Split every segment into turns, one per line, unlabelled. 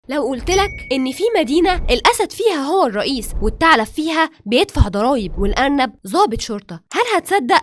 لو قلتلك ان في مدينة الاسد فيها هو الرئيس والثعلب فيها بيدفع ضرايب والارنب ضابط شرطة، هل هتصدق؟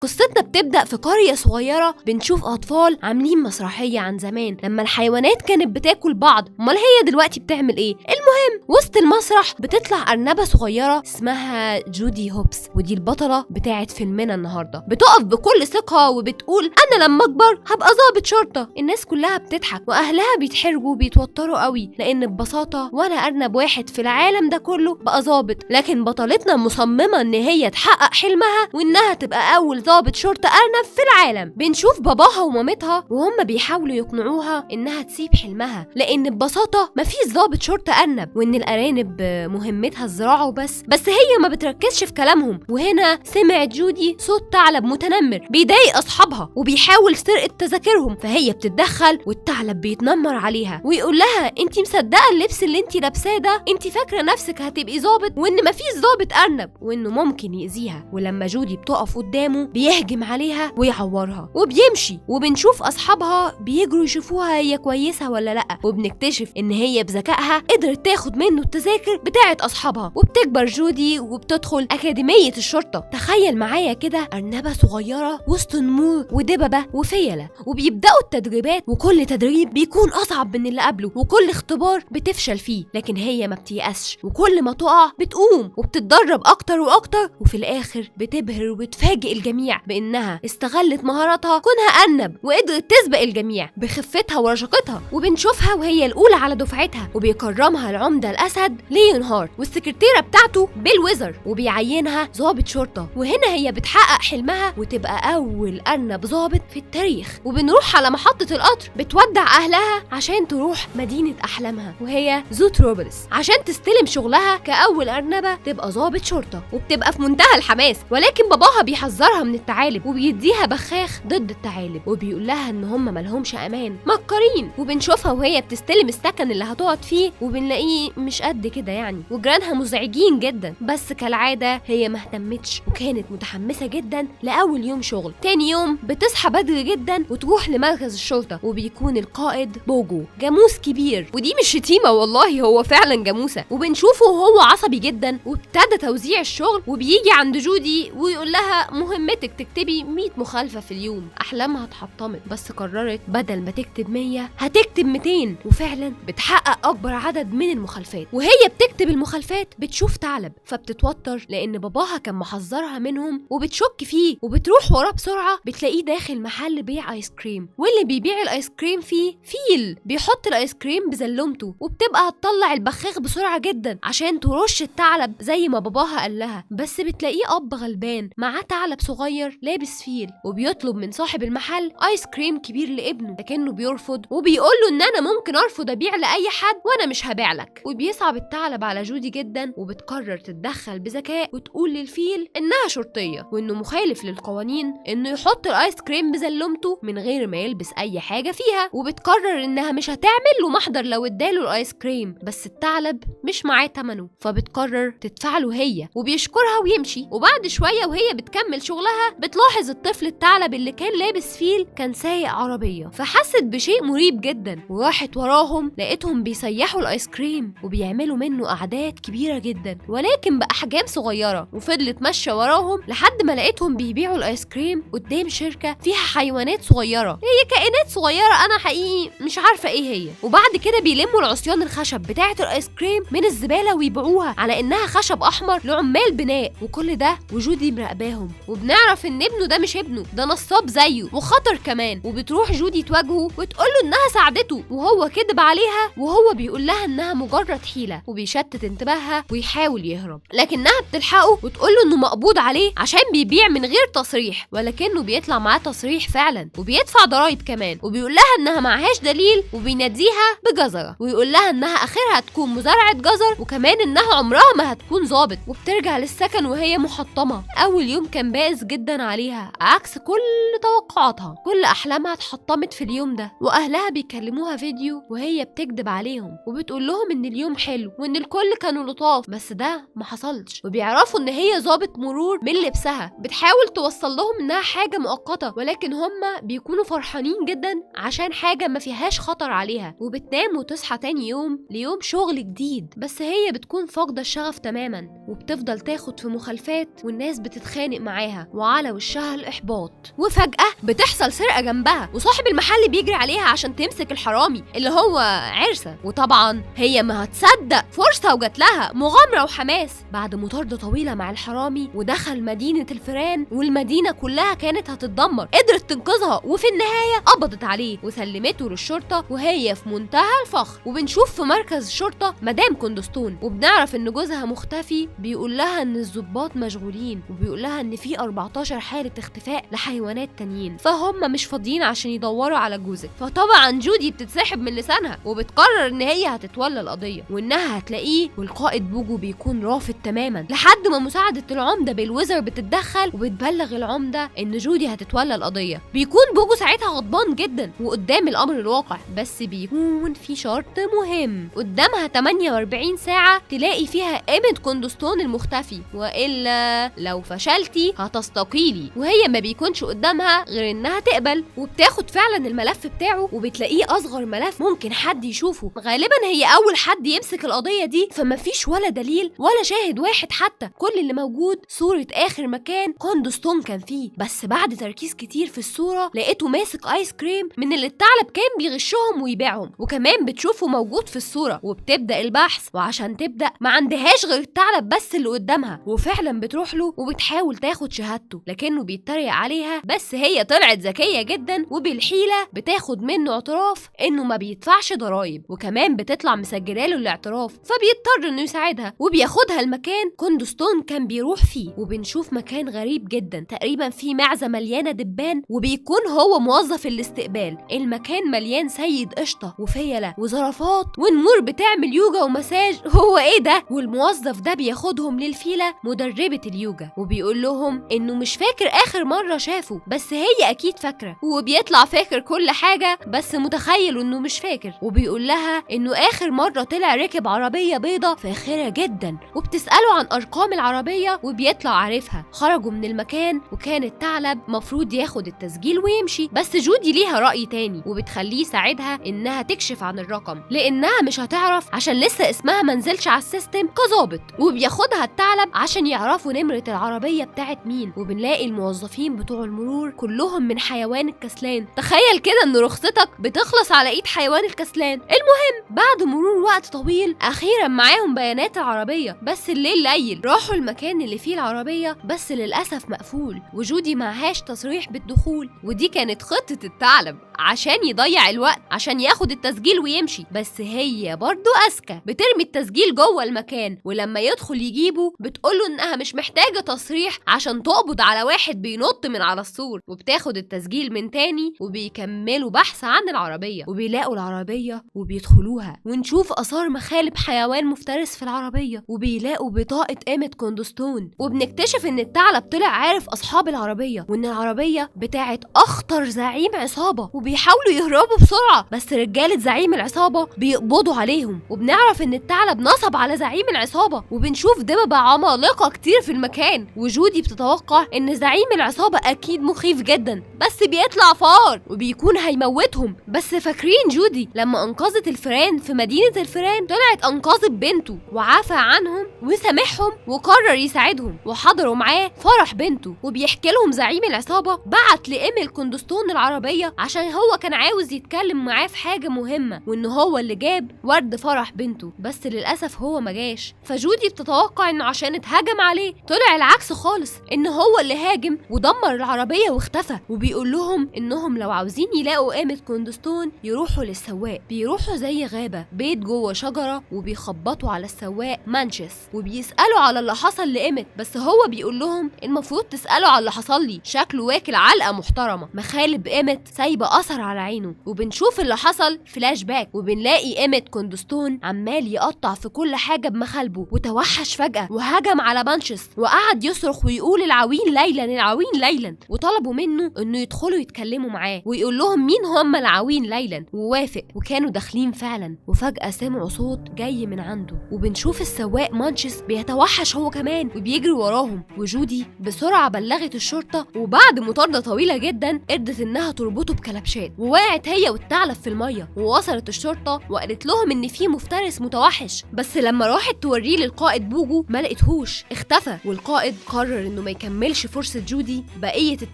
قصتنا بتبدأ في قرية صغيرة، بنشوف أطفال عاملين مسرحية عن زمان لما الحيوانات كانت بتاكل بعض. امال هي دلوقتي بتعمل ايه؟ المهم وسط المسرح بتطلع أرنبة صغيرة اسمها جودي هوبس، ودي البطلة بتاعت فيلمنا النهاردة. بتقف بكل ثقة وبتقول أنا لما أكبر هبقى ضابط شرطة. الناس كلها بتضحك وأهلها بيتحرجوا وبيتوتروا قوي، لأن ببساطة ولا أرنب واحد في العالم ده كله بقى ضابط. لكن بطلتنا مصممة إن هي تحقق حلمها وإنها تبقى أول ضابط شرطة أرنب في العالم. بنشوف باباها ومامتها وهم بيحاولوا يقنعوها إنها تسيب حلمها، لأن ببساطة مفيش ضابط شرطة أرنب، وإن الأرانب مهمتها الزراعة وبس. بس هي ما بتركزش في كلامهم. وهنا سمعت جودي صوت ثعلب متنمر بيضايق أصحابها وبيحاول سرقة تذاكرهم، فهي بتتدخل والثعلب بيتنمر عليها ويقول لها أنتي مصدقة اللبس اللي أنتي لابساه ده؟ أنتي فاكرة نفسك هتبقي ضابط وإن مفيش ضابط أرنب وإنه ممكن يأذيها. ولما جودي بتقف قدامه بيهجم عليها ويعورها وبيمشي، وبنشوف أصحابها بيجروا يشوفوها هي كويسة ولا لأ، وبنكتشف إن هي بذكائها قدرت تاخد منه التذاكر بتاعة أصحابها. وبتكبر جودي وبتدخل أكاديمية الشرطة. تخيل معايا كده أرنبة صغيرة وسط نمور ودببة وفيلة، وبيبدأوا التدريبات، وكل تدريب بيكون أصعب من اللي قبله، وكل اختبار بتفشل فيه، لكن هي ما بتيأسش، وكل ما تقع بتقوم وبتتدرب أكتر وأكتر، وفي الآخر بتبهر وبتفاجئ الجميع بأنها استغلت مهاراتها كونها أرنب وقدرت تسبق الجميع بخفتها ورشاقتها. وبنشوفها وهي الأولى على دفعتها، وبيكرمها العمدة الأسد ليون هارت والسكرتيرة بتاعته بيل ويزر، وبيعينها ضابط شرطة. وهنا هي بتحقق حلمها وتبقى أول أرنب ضابط في التاريخ. وبنروح على محطة القطر بتودع أهلها عشان تروح مدينة أحلامها وهي زوتروبوليس عشان تستلم شغلها كأول أرنبة تبقى ضابط شرطة. وبتبقى في منتهى الحماس، ولكن باباها بيحذرها من الثعالب وبيديها بخاخ ضد الثعالب، وبيقول لها ان هم ملهمش امان مكرين. وبنشوفها وهي بتستلم السكن اللي هتقعد فيه، وبنلاقيه مش قد كده يعني، وجيرانها مزعجين جدا. بس كالعاده هي ما اهتمتش وكانت متحمسه جدا لاول يوم شغل. تاني يوم بتصحى بدري جدا وتروح لمركز الشرطه، وبيكون القائد بوجو جاموس كبير، ودي مش شتيمه والله، هو فعلا جاموسه. وبنشوفه وهو عصبي جدا وابتدى توزيع الشغل، وبيجي عند جودي ويقول لها مهمتك تكتبي 100 مخالفة في اليوم. أحلامها اتحطمت، بس قررت بدل ما تكتب 100 هتكتب 200، وفعلا بتحقق أكبر عدد من المخالفات. وهي بتكتب المخالفات بتشوف ثعلب فبتتوتر لأن باباها كان محذرها منهم، وبتشك فيه وبتروح وراه بسرعة. بتلاقيه داخل محل بيع آيس كريم، واللي بيبيع الآيس كريم فيه فيل بيحط الآيس كريم بزلمته، وبتبقى هتطلع البخاخ بسرعة جدا عشان ترش الثعلب زي ما باباها قال لها. بس بتلاقيه أب غلبان معاه ثعلب صغير لابس فيل، وبيطلب من صاحب المحل آيس كريم كبير لابنه، لكنه بيرفض وبيقول له ان انا ممكن ارفض ابيع لاي حد وانا مش هبيع لك. وبيصعب الثعلب على جودي جدا، وبتقرر تتدخل بذكاء وتقول للفيل انها شرطيه وانه مخالف للقوانين انه يحط الايس كريم بزلمته من غير ما يلبس اي حاجه فيها. وبتقرر انها مش هتعمل له محضر لو اداله الايس كريم، بس الثعلب مش معاه ثمنه، فبتقرر تدفع له هي، وبيشكرها ويمشي. وبعد شويه وهي بتكمل شغلها بتلاحظ الطفل الثعلب اللي كان لابس فيل كان سايق عربيه، فحست بشيء مريب جدا وراحت وراهم. لقيتهم بيسيحوا الايس كريم وبيعملوا منه اعداد كبيره جدا ولكن باحجام صغيره، وفضلت ماشيه وراهم لحد ما لقيتهم بيبيعوا الايس كريم قدام شركه فيها حيوانات صغيره، هي كائنات صغيره انا حقيقي مش عارفه ايه هي. وبعد كده بيلموا العصيان الخشب بتاعه الايس كريم من الزباله ويبيعوها على انها خشب احمر لعمال بناء. وكل ده وجودي مراقباهم، وبنعرف ان ابنه ده مش ابنه، ده نصاب زيه وخطر كمان. وبتروح جودي تواجهه وتقول له انها ساعدته وهو كذب عليها، وهو بيقول لها انها مجرد حيله، وبيشتت انتباهها ويحاول يهرب، لكنها بتلحقه وتقول له انه مقبوض عليه عشان بيبيع من غير تصريح، ولكنه بيطلع معاه تصريح فعلا وبيدفع ضرايب كمان. وبيقول لها انها معهاش دليل، وبيناديها بجزره ويقول لها انها اخرها تكون مزارعه جزر، وكمان انها عمرها ما هتكون ضابط. وبترجع للسكن وهي محطمه. اول يوم كان بائس جدا جدا عليها عكس كل توقعاتها. كل احلامها اتحطمت في اليوم ده، واهلها بيكلموها فيديو وهي بتكذب عليهم وبتقول لهم ان اليوم حلو وان الكل كانوا لطاف، بس ده ما حصلش. وبيعرفوا ان هي ضابط مرور من لبسها بتحاول توصل لهم انها حاجه مؤقته، ولكن هم بيكونوا فرحانين جدا عشان حاجه ما فيهاش خطر عليها. وبتنام وتصحى تاني يوم ليوم شغل جديد، بس هي بتكون فاقده الشغف تماما وبتفضل تاخد في مخالفات والناس بتتخانق معاها وعلى وشها الاحباط. وفجاه بتحصل سرقه جنبها وصاحب المحل بيجري عليها عشان تمسك الحرامي اللي هو عرسه، وطبعا هي ما هتصدق فرصه وجات لها مغامره وحماس بعد مطارده طويله مع الحرامي. ودخل مدينه الفيران والمدينه كلها كانت هتتدمر، قدرت تنقذها وفي النهايه قبضت عليه وسلمته للشرطه وهي في منتهى الفخر. وبنشوف في مركز الشرطه مدام كوندستون وبنعرف ان جوزها مختفي، بيقول لها ان الضباط مشغولين وبيقول لها ان في 14 حاله اختفاء لحيوانات تانيين، فهم مش فاضيين عشان يدوروا على جوزك. فطبعا جودي بتتسحب من لسانها وبتقرر ان هي هتتولى القضيه وانها هتلاقيه. والقائد بوجو بيكون رافض تماما لحد ما مساعده العمده بالوزر بتتدخل وبتبلغ العمده ان جودي هتتولى القضيه. بيكون بوجو ساعتها غضبان جدا وقدام الامر الواقع، بس بيكون في شرط مهم قدامها 48 ساعه تلاقي فيها قيمه كوندستون المختفي، والا لو فشلتي هتستقيلي. وهي ما بيكونش قدامها غير انها تقبل، وبتاخد فعلا الملف بتاعه وبتلاقيه اصغر ملف ممكن حد يشوفه. غالبا هي اول حد يمسك القضيه دي، فما فيش ولا دليل ولا شاهد واحد حتى، كل اللي موجود صوره اخر مكان كوندستون كان فيه. بس بعد تركيز كتير في الصوره لقيته ماسك ايس كريم من اللي الثعلب كان بيغشهم ويبيعهم، وكمان بتشوفه موجود في الصوره. وبتبدا البحث، وعشان تبدا ما عندهاش غير الثعلب بس اللي قدامها، وفعلا بتروح له وبتحاول تاخد شهادته لكنه بيتريق عليها. بس هي طلعت ذكيه جدا وبالحيله بتاخد منه اعتراف انه ما بيدفعش ضرايب، وكمان بتطلع مسجله له الاعتراف، فبيضطر انه يساعدها وبياخدها المكان كوندستون كان بيروح فيه. وبنشوف مكان غريب جدا تقريبا فيه معزه مليانه دبان، وبيكون هو موظف الاستقبال. المكان مليان سيد قشطه وفيله وزرافات ونمور بتعمل يوجا ومساج. هو ايه ده؟ والموظف ده بياخدهم للفيله مدربه اليوجا وبيقول لهم انه مش فاكر اخر مره شافه، بس هي اكيد فاكره. وبيطلع فاكر كل حاجه بس متخيل انه مش فاكر. وبيقول لها انه اخر مره طلع ركب عربيه بيضه فاخره جدا، وبتساله عن ارقام العربيه وبيطلع عارفها. خرجوا من المكان وكان الثعلب مفروض ياخد التسجيل ويمشي، بس جودي ليها راي تاني وبتخليه يساعدها انها تكشف عن الرقم لانها مش هتعرف عشان لسه اسمها منزلش على السيستم كظابط. وبياخدها الثعلب عشان يعرفوا نمره العربيه بتاعت مين. وبنلاقي الموظفين بتوع المرور كلهم من حيوان الكسلان. تخيل كده ان رخصتك بتخلص على ايد حيوان الكسلان. المهم بعد مرور وقت طويل اخيرا معاهم بيانات العربيه، بس الليل ليل. راحوا المكان اللي فيه العربيه بس للاسف مقفول، وجودي معهاش تصريح بالدخول. ودي كانت خطه الثعلب عشان يضيع الوقت عشان ياخد التسجيل ويمشي، بس هي برضو اذكى بترمي التسجيل جوه المكان، ولما يدخل يجيبه بتقوله انها مش محتاجه تصريح عشان تقبض على واحد بينط من على السور. وبتاخد التسجيل من تاني وبيكملوا بحث عن العربيه، وبيلاقوا العربيه وبيدخلوها. ونشوف اثار مخالب حيوان مفترس في العربيه، وبيلاقوا بطاقه قيمه كوندستون. وبنكتشف ان الثعلب طلع عارف اصحاب العربيه وان العربيه بتاعت اخطر زعيم عصابه، وبيحاولوا يهربوا بسرعه بس رجاله زعيم العصابه بيقبضوا عليهم. وبنعرف ان الثعلب نصب على زعيم العصابه، وبنشوف دببة عمالقه كتير في المكان. وجودي بتتوقع ان زعيم العصابه اكيد مخيف جدا بس بيطلع فار وبيكون هيموتهم. بس فاكرين جودي لما انقذت الفيران في مدينه الفيران طلعت انقذت بنته وعافى عنهم وسامحهم وقرر يساعدهم، وحضروا معاه فرح بنته. وبيحكي لهم زعيم العصابه بعت لإيميل كوندستون العربيه عشان هو كان عاوز يتكلم معاه في حاجه مهمه، وان هو اللي جاب ورد فرح بنته، بس للاسف هو ما جاش. فجودي بتتوقع انه عشان اتهاجم عليه، طلع العكس خالص، ان هو اللي هاجم ودمر العربيه واختفى. وبيقول لهم انهم لو عاوزين يلاقوا قيمه كوندستون يروحوا للسواق. بيروحوا زي غابه بيت جوه شجره وبيخبطوا على السواق مانشس وبيسالوا على اللي حصل لإيمت، بس هو بيقول لهم المفروض تسالوا على اللي حصل لي، شكله واكل علقه محترمه. مخالب إيمت سايبه اثر على عينه. وبنشوف اللي حصل فلاش باك، وبنلاقي إيمت كوندستون عمال يقطع في كل حاجه بمخالبه، وتوحش فجاه وهجم على مانشس وقعد يصرخ ويقول العويل ليلا العوين ليلا، وطلبوا منه انه يدخلوا يتكلموا معاه ويقول لهم مين هم العوين ليلا، ووافق. وكانوا داخلين فعلا، وفجأة سمعوا صوت جاي من عنده، وبنشوف السواق مانشس بيتوحش هو كمان وبيجري وراهم. وجودي بسرعة بلغت الشرطة، وبعد مطاردة طويلة جدا قدرت انها تربطه بكلبشات، ووقعت هي والثعلب في المية. ووصلت الشرطة وقالت لهم ان في مفترس متوحش، بس لما راحت توريه للقائد بوجو ما لقيتهوش، اختفى. والقائد قرر انه ما يكملش فرصة جودي بقية ال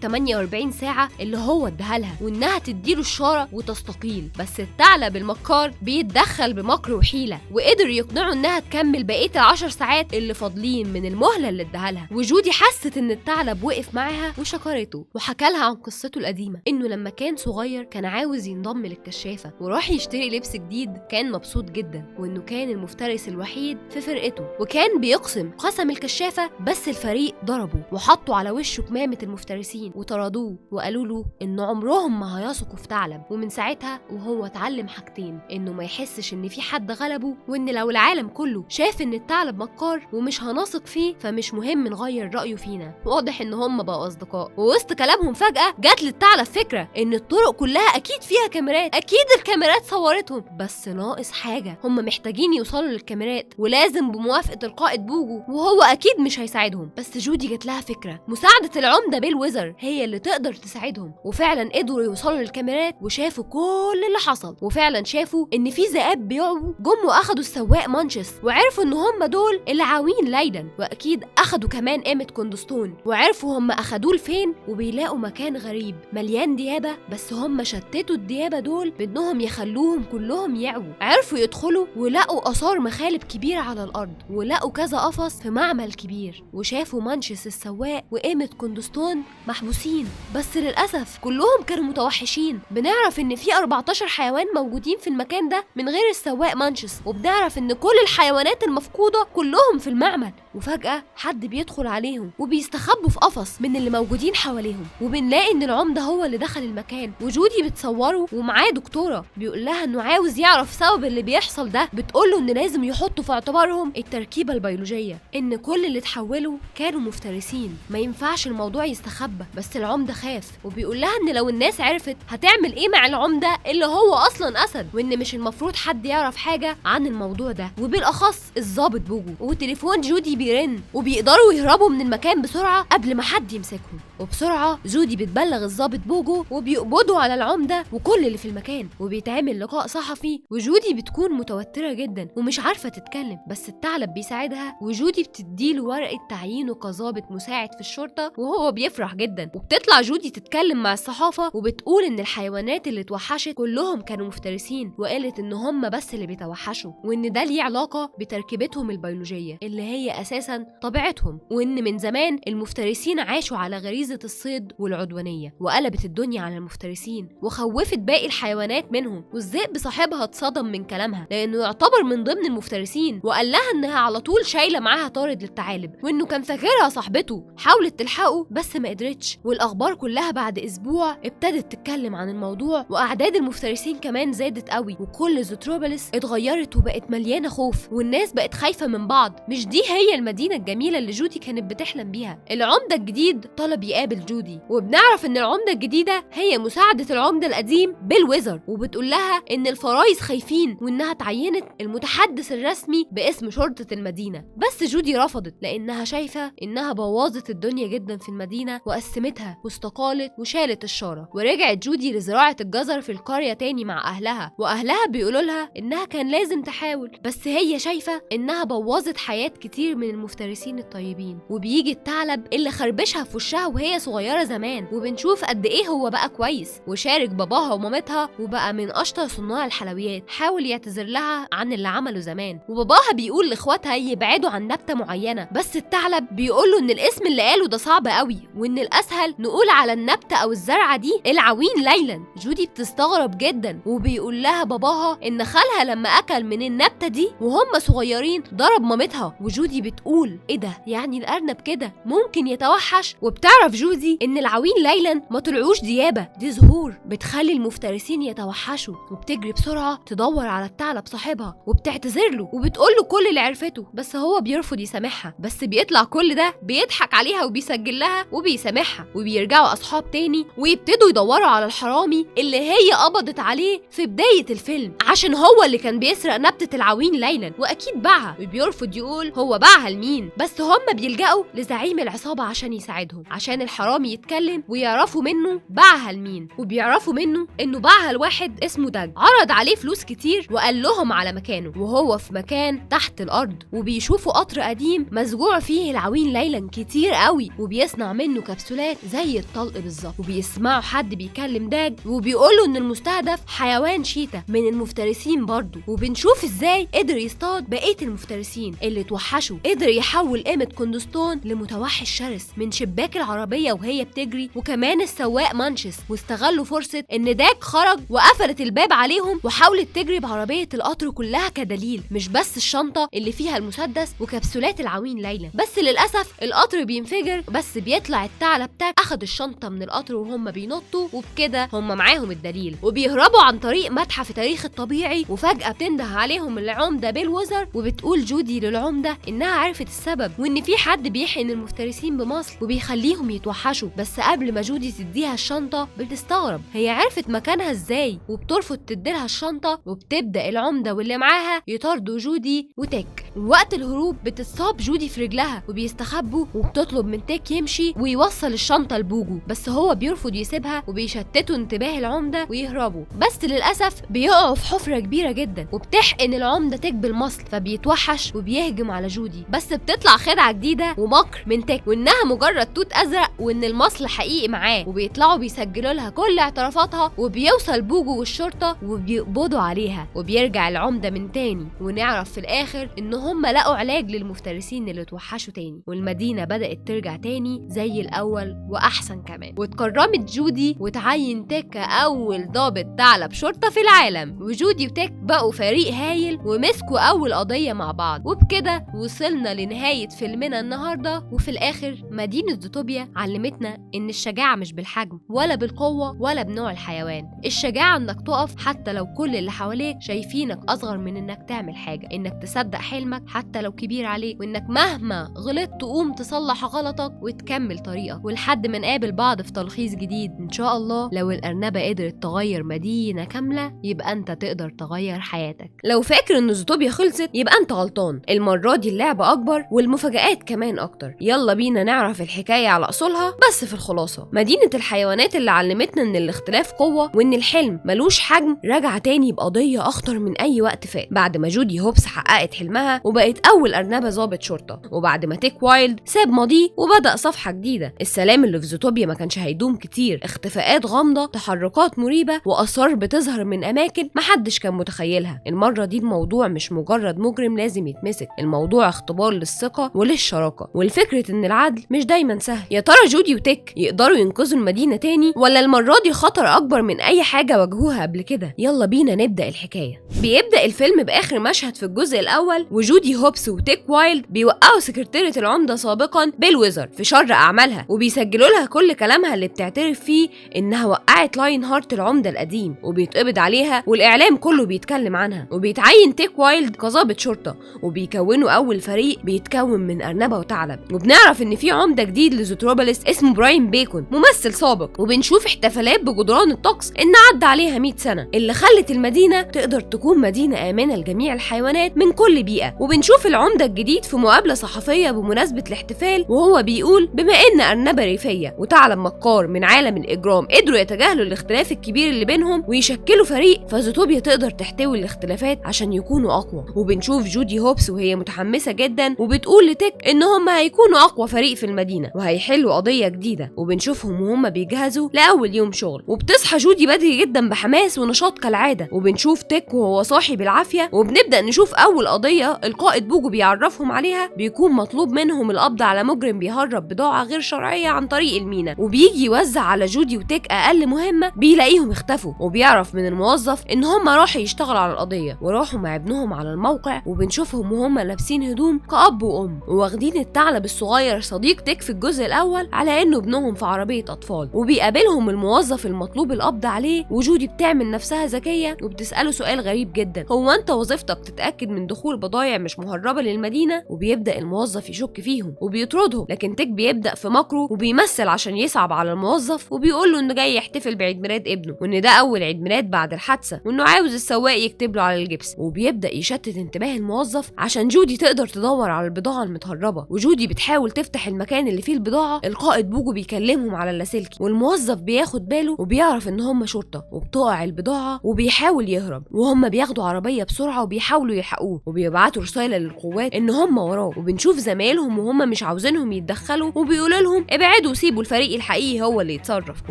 48 ساعة اللي هو اداها لها، وانها تديله الشارة وتستقيل. بس الثعلب المكار بيتدخل بمكر وحيلة، وقدر يقنعه انها تكمل بقية ال10 ساعات اللي فاضلين من المهلة اللي اداها لها. وجودي حست ان الثعلب وقف معاها وشكرته، وحكى لها عن قصته القديمة، انه لما كان صغير كان عاوز ينضم للكشافة وراح يشتري لبس جديد، كان مبسوط جدا، وانه كان المفترس الوحيد في فرقته، وكان بيقسم قسم الكشافة، بس الفريق ضربه وحطوا على وشه كمامة المفترسين وطردوه، وقالوا له ان عمرهم ما هيثقوا في ثعلب. ومن ساعتها وهو اتعلم حاجتين، انه ما يحسش ان في حد غلبه، وان لو العالم كله شاف ان الثعلب مكار ومش هنثق فيه فمش مهم نغير رأيه فينا. واضح ان هم بقوا اصدقاء. ووسط كلامهم فجأة جات للثعلب فكرة ان الطرق كلها اكيد فيها كاميرات، اكيد الكاميرات صورتهم، بس ناقص حاجة، هم محتاجين يوصلوا للكاميرات ولازم بموافقة القائد بوجو، وهو اكيد مش هيساعدهم. بس جودي جات لها فكرة، مساعدة العمدة بيل ويزر هي اللي تقدر تساعدهم. وفعلا قدروا يوصلوا للكاميرات وشافوا كل اللي حصل، وفعلا شافوا ان في ذئاب بيعوا جم واخدوا السواق مانشس، وعرفوا ان هم دول العوين ليلا، واكيد اخدوا كمان ايمت كوندستون، وعرفوا هم اخدوه لفين، وبيلاقوا مكان غريب مليان ديابة، بس هم شتتوا الديابة دول بانهم يخلوهم كلهم يعوا. عرفوا يدخلوا ولقوا اثار مخالب كبيرة على الارض، ولقوا كذا قفص في معمل كبير، وشافوا مانشس السواق وايمت كوندستون محبوسين، بس للاسف كلهم كانوا متوحشين. بنعرف ان في 14 حيوان موجودين في المكان ده من غير السواق مانشس، وبنعرف ان كل الحيوانات المفقودة كلهم في المعمل. وفجأة حد بيدخل عليهم وبيستخبوا في قفص من اللي موجودين حواليهم، وبنلاقي ان العمدة هو اللي دخل المكان، وجودي بتصوره ومعاه دكتورة بيقول لها انه عاوز يعرف سبب اللي بيحصل ده. بتقوله ان لازم يحطوا في اعتبارهم التركيبة البيولوجية، ان كل اللي اتحولوا كانوا مفترسين، ما ينفعش الموضوع يستخبى. بس العمدة خاف، وبيقول لها ان لو الناس عرفت هتعمل ايه مع العمدة اللي هو اصلا اسد، وان مش المفروض حد يعرف حاجة عن الموضوع ده، وبالاخص الضابط بوجو. وتليفون جودي بيرن، وبيقدروا يهربوا من المكان بسرعة قبل ما حد يمسكهم. وبسرعة جودي بتبلغ الضابط بوجو، وبيقبضوا على العمدة وكل اللي في المكان، وبيتعمل لقاء صحفي. وجودي بتكون متوترة جدا ومش عارفة تتكلم، بس الثعلب بيساعدها، وجودي بتديله ورقة تعيينه كظابط مساعد في الشرطة، وهو بيفرح جدا. وبتطلع جودي تتكلم مع الصحافة، وبتقول ان الحيوانات اللي اتوحشت كلهم كانوا مفترسين، وقالت ان هم بس اللي بيتوحشوا، وان ده ليه علاقة بتركيبتهم البيولوجية اللي هي اساسا طبيعتهم، وان من زمان المفترسين عاشوا على غريزة الصيد والعدوانية، وقلبت الدنيا على المفترسين وخوفت باقي الحيوانات منهم. والذئب صاحبها اتصدم من كلامها لانه يعتبر من ضمن المفترسين، وقال لها انها على طول شايله معاها طارد للثعالب، وانه كان فاكرها صاحبته، حاولت تلحقه بس ما قدرتش. والاخبار كلها بعد اسبوع ابتدت تتكلم عن الموضوع، واعداد المفترسين كمان زادت قوي، وكل زوتروبوليس اتغيرت وبقت مليانه خوف، والناس بقت خايفه من بعض. مش دي هي المدينه الجميله اللي جودي كانت بتحلم بيها. العمده الجديد طلب يقابل جودي، وبنعرف ان العمده الجديده هي مساعده العمده القديم بيل ويزر، وبتقول لها ان الفرايس خايفين، وانها تعينت المتحدث الرسمي باسم شرطه المدينه. بس جودي رفضت لانها شايفه انها بوظت الدنيا جدا في المدينه وقسمتها، واستقالت وشالت الشاره. ورجعت جودي لزراعه الجزر في القريه تاني مع اهلها، واهلها بيقولوا لها انها كان لازم تحاول، بس هي شايفه انها بوظت حياه كتير من المفترسين الطيبين. وبيجي الثعلب اللي خربشها في وشها وهي صغيره زمان، وبنشوف قد ايه هو بقى كويس، وشارك باباها ومامتها وبقى من اشطر صناع الحلويات. حاول يعتذر لها عن اللي عمله زمان، وباباها بيقول لاخواتها يبعدوا عن نبته معينه، بس الثعلب بيقول له ان الاسم اللي قاله ده صعب قوي، وان الاسهل نقول على النبته او الزرعه دي العوين ليلا. جودي بتستغرب جدا، وبيقول لها باباها ان خالها لما اكل من النبته دي وهم صغيرين ضرب مامتها، وجودي وبتقول ايه ده، يعني الارنب كده ممكن يتوحش؟ وبتعرف جودي ان العوين ليلا ما طلعوش ديابه، دي زهور بتخلي المفترسين يتوحشوا. وبتجري بسرعه تدور على الثعلب صاحبها وبتعتذر له وبتقول له كل اللي عرفته، بس هو بيرفض يسامحها. بس بيطلع كل ده بيضحك عليها وبيسجل لها وبيسامحها، وبيرجعوا اصحاب تاني ويبتدوا يدوروا على الحرامي اللي هي قبضت عليه في بدايه الفيلم، عشان هو اللي كان بيسرق نبته العوين ليلا واكيد باعها. وبيرفض يقول هو باعها لمين، بس هم بيلجأوا لزعيم العصابه عشان يساعدهم، عشان الحرامي يتكلم ويعرفوا منه باعها لمين. وبيعرفوا منه انه باعها لواحد اسمه داج، عرض عليه فلوس كتير وقال لهم على مكانه، وهو في مكان تحت الارض. وبيشوفوا قطر قديم مزجوع فيه العوين ليلا كتير قوي، وبيصنع منه كبسولات زي الطلق بالظبط. وبيسمعوا حد بيكلم داج وبيقولوا ان المستهدف حيوان شيتا من المفترسين برضه. وبنشوف ازاي قدر يصطاد بقيه المفترسين اللي اتوحشوا، قدر يحول قيمة كوندستون لمتوحش شرس من شباك العربيه وهي بتجري، وكمان السواق مانشس. واستغلوا فرصه ان داج خرج وقفلت الباب عليهم وحاولت تجري بعربيه القطر كلها كدليل، مش بس الشنطه اللي فيها المسدس وكبسولات العوين ليلى. بس للاسف القطر بينفجر، بس بيطلع الثعلب تاك اخد الشنطه من القطر وهم بينطوا، وبكده هم معاهم الدليل وبيهربوا عن طريق متحف التاريخ الطبيعي. وفجاه بتنده عليهم العمده بيلوزر، وبتقول جودي للعمده انها عرفت السبب وان في حد بيحقن المفترسين بمصل وبيخليهم يتوحشوا. بس قبل ما جودي تديها الشنطه بتستغرب هي عرفت مكانها ازاي، وبترفض تديلها الشنطه. وبتبدا العمده واللي معاها يطاردوا جودي وتيك. وقت الهروب بتتصاب جودي في رجلها وبيستخبوا، وبتطلب من تيك يمشي ويوصل الشنطه لبوجو، بس هو بيرفض يسيبها وبيشتتوا انتباه العمده ويهربوا. بس للاسف بيقعوا في حفره كبيره جدا وبتحقن العمده تيك بالمصل، فبيتوحش وبيهجم على جودي. بس بتطلع خدعه جديده ومكر من تيك، وانها مجرد توت ازرق وان المصل حقيقي معاه. وبيطلعوا بيسجلوا لها كل اعترافاتها، وبيوصل بوجو والشرطه وبيقبضوا عليها. وبيرجع العمده من تاني، ونعرف في الاخر ان هم لقوا علاج للمفترسين اللي اتوحشوا تاني، والمدينه بدات ترجع تاني زي الاول واحسن كمان. واتكرمت جودي وتعين تيك كاول ضابط ثعلب شرطه في العالم. وجودي وتيك بقوا فريق هايل ومسكوا اول قضيه مع بعض. وبكده وصلنا لنهايه فيلمنا النهارده. وفي الاخر مدينه زوتوبيا علمتنا ان الشجاعه مش بالحجم ولا بالقوه ولا بنوع الحيوان، الشجاعه انك تقف حتى لو كل اللي حواليك شايفينك اصغر من انك تعمل حاجه، انك تصدق حلمك حتى لو كبير عليك، وانك مهما غلطت تقوم تصلح غلطك وتكمل طريقك. ولحد ما نقابل بعض في تلخيص جديد ان شاء الله، لو الارنبه قدرت تغير مدينه كامله يبقى انت تقدر تغير حياتك. لو فاكر ان زوتوبيا خلصت يبقى انت غلطان، المره دي اللعبه اكبر والمفاجآت كمان اكتر. يلا بينا نعرف الحكايه على اصولها. بس في الخلاصه، مدينه الحيوانات اللي علمتنا ان الاختلاف قوه وان الحلم ملوش حجم راجعه تاني بقضيه اخطر من اي وقت فات، بعد ما جودي هوبس حققت حلمها وبقت اول ارنبه ضابط شرطه، وبعد ما تيك وايلد ساب ماضيه وبدا صفحه جديده. السلام اللي في زوتوبيا ما كانش هيدوم كتير، اختفاءات غامضه، تحركات مريبه، واثار بتظهر من اماكن محدش كان متخيلها. المره دي الموضوع مش مجرد مجرم لازم يتمسك، الموضوع اختبار للثقه وللشراكه، والفكره ان العدل مش دايما سهل. يا ترى جودي وتيك يقدروا ينقذوا المدينه تاني، ولا المره دي خطر اكبر من اي حاجه واجهوها قبل كده؟ يلا بينا نبدا الحكايه. بيبدا الفيلم باخر مشهد في الجزء الاول، وجودي هوبس وتيك وايلد بيوقعوا سكرتيره العمده سابقا بيلوزر في شر اعمالها، وبيسجلوا لها كل كلامها اللي بتعترف فيه انها وقعت لاين هارت العمده القديم، وبيتقبض عليها والاعلام كله بيتكلم عنها. وبيتعين تيك وايلد كظابط شرطه، وبيكونوا اول فريق بيتكون من ارنبه وثعلب. وبنعرف ان في عمده جديد لزوتروبوليس اسمه براين بيكون، ممثل سابق. وبنشوف احتفالات بجدران الطقس ان عدى عليها 100 سنه، اللي خلت المدينه تقدر تكون مدينه امنه لجميع الحيوانات من كل بيئه. وبنشوف العمده الجديد في مقابله صحفيه بمناسبه الاحتفال وهو بيقول بما ان ارنبه ريفيه وثعلب مكار من عالم الاجرام قدروا يتجاهلوا الاختلاف الكبير اللي بينهم ويشكلوا فريق، فزوتوبيا تقدر تحتوي الاختلافات عشان يكونوا اقوى. وبنشوف جودي هوبس وهي متحمسه جدا وبتقول لتيك ان هم هيكونوا اقوى فريق في المدينه وهيحلوا قضيه جديده. وبنشوفهم وهم بيجهزوا لاول يوم شغل، وبتصحى جودي بدري جدا بحماس ونشاط كالعاده. وبنشوف تيك وهو صاحي بالعافيه، وبنبدا نشوف اول قضيه القائد بوجو بيعرفهم عليها. بيكون مطلوب منهم القبض على مجرم بيهرب بضاعه غير شرعيه عن طريق المينا، وبيجي يوزع على جودي وتيك اقل مهمه، بيلاقيهم اختفوا. وبيعرف من الموظف ان هم راحوا يشتغلوا على القضيه وراحوا مع ابنهم على الموقع. وبنشوفهم وهم لابسين هدوم كأب وأم، وواخدين الثعلب الصغير صديق تيك في الجزء الأول على إنه ابنهم في عربية أطفال. وبيقابلهم الموظف المطلوب القبض عليه، وجودي بتعمل نفسها ذكية وبتسأله سؤال غريب جدا: هو أنت وظيفتك تتأكد من دخول بضايع مش مهربة للمدينة؟ وبيبدأ الموظف يشك فيهم وبيطردهم، لكن تيك بيبدأ في مكره وبيمثل عشان يصعب على الموظف، وبيقول له إنه جاي يحتفل بعيد ميلاد ابنه، وإن ده أول عيد ميلاد بعد الحادثة، وإنه عاوز السواق يكتب له على الجبس. وبيبدأ يشتت انتباه الموظف عشان جودي تقدر تدور على البضاعة المتهربة. وجودي بتحاول تفتح المكان اللي فيه البضاعة، القائد بوجو بيكلمهم على اللاسلكي، والموظف بياخد باله وبيعرف إن هم شرطة، وبتقع البضاعة وبيحاول يهرب، وهم بياخدوا عربية بسرعة وبيحاولوا يلحقوه، وبيبعتوا رسالة للقوات إن هم وراه. وبنشوف زمايلهم وهم مش عاوزينهم يتدخلوا وبيقولوا لهم ابعدوا سيبوا الفريق الحقيقي هو اللي يتصرف.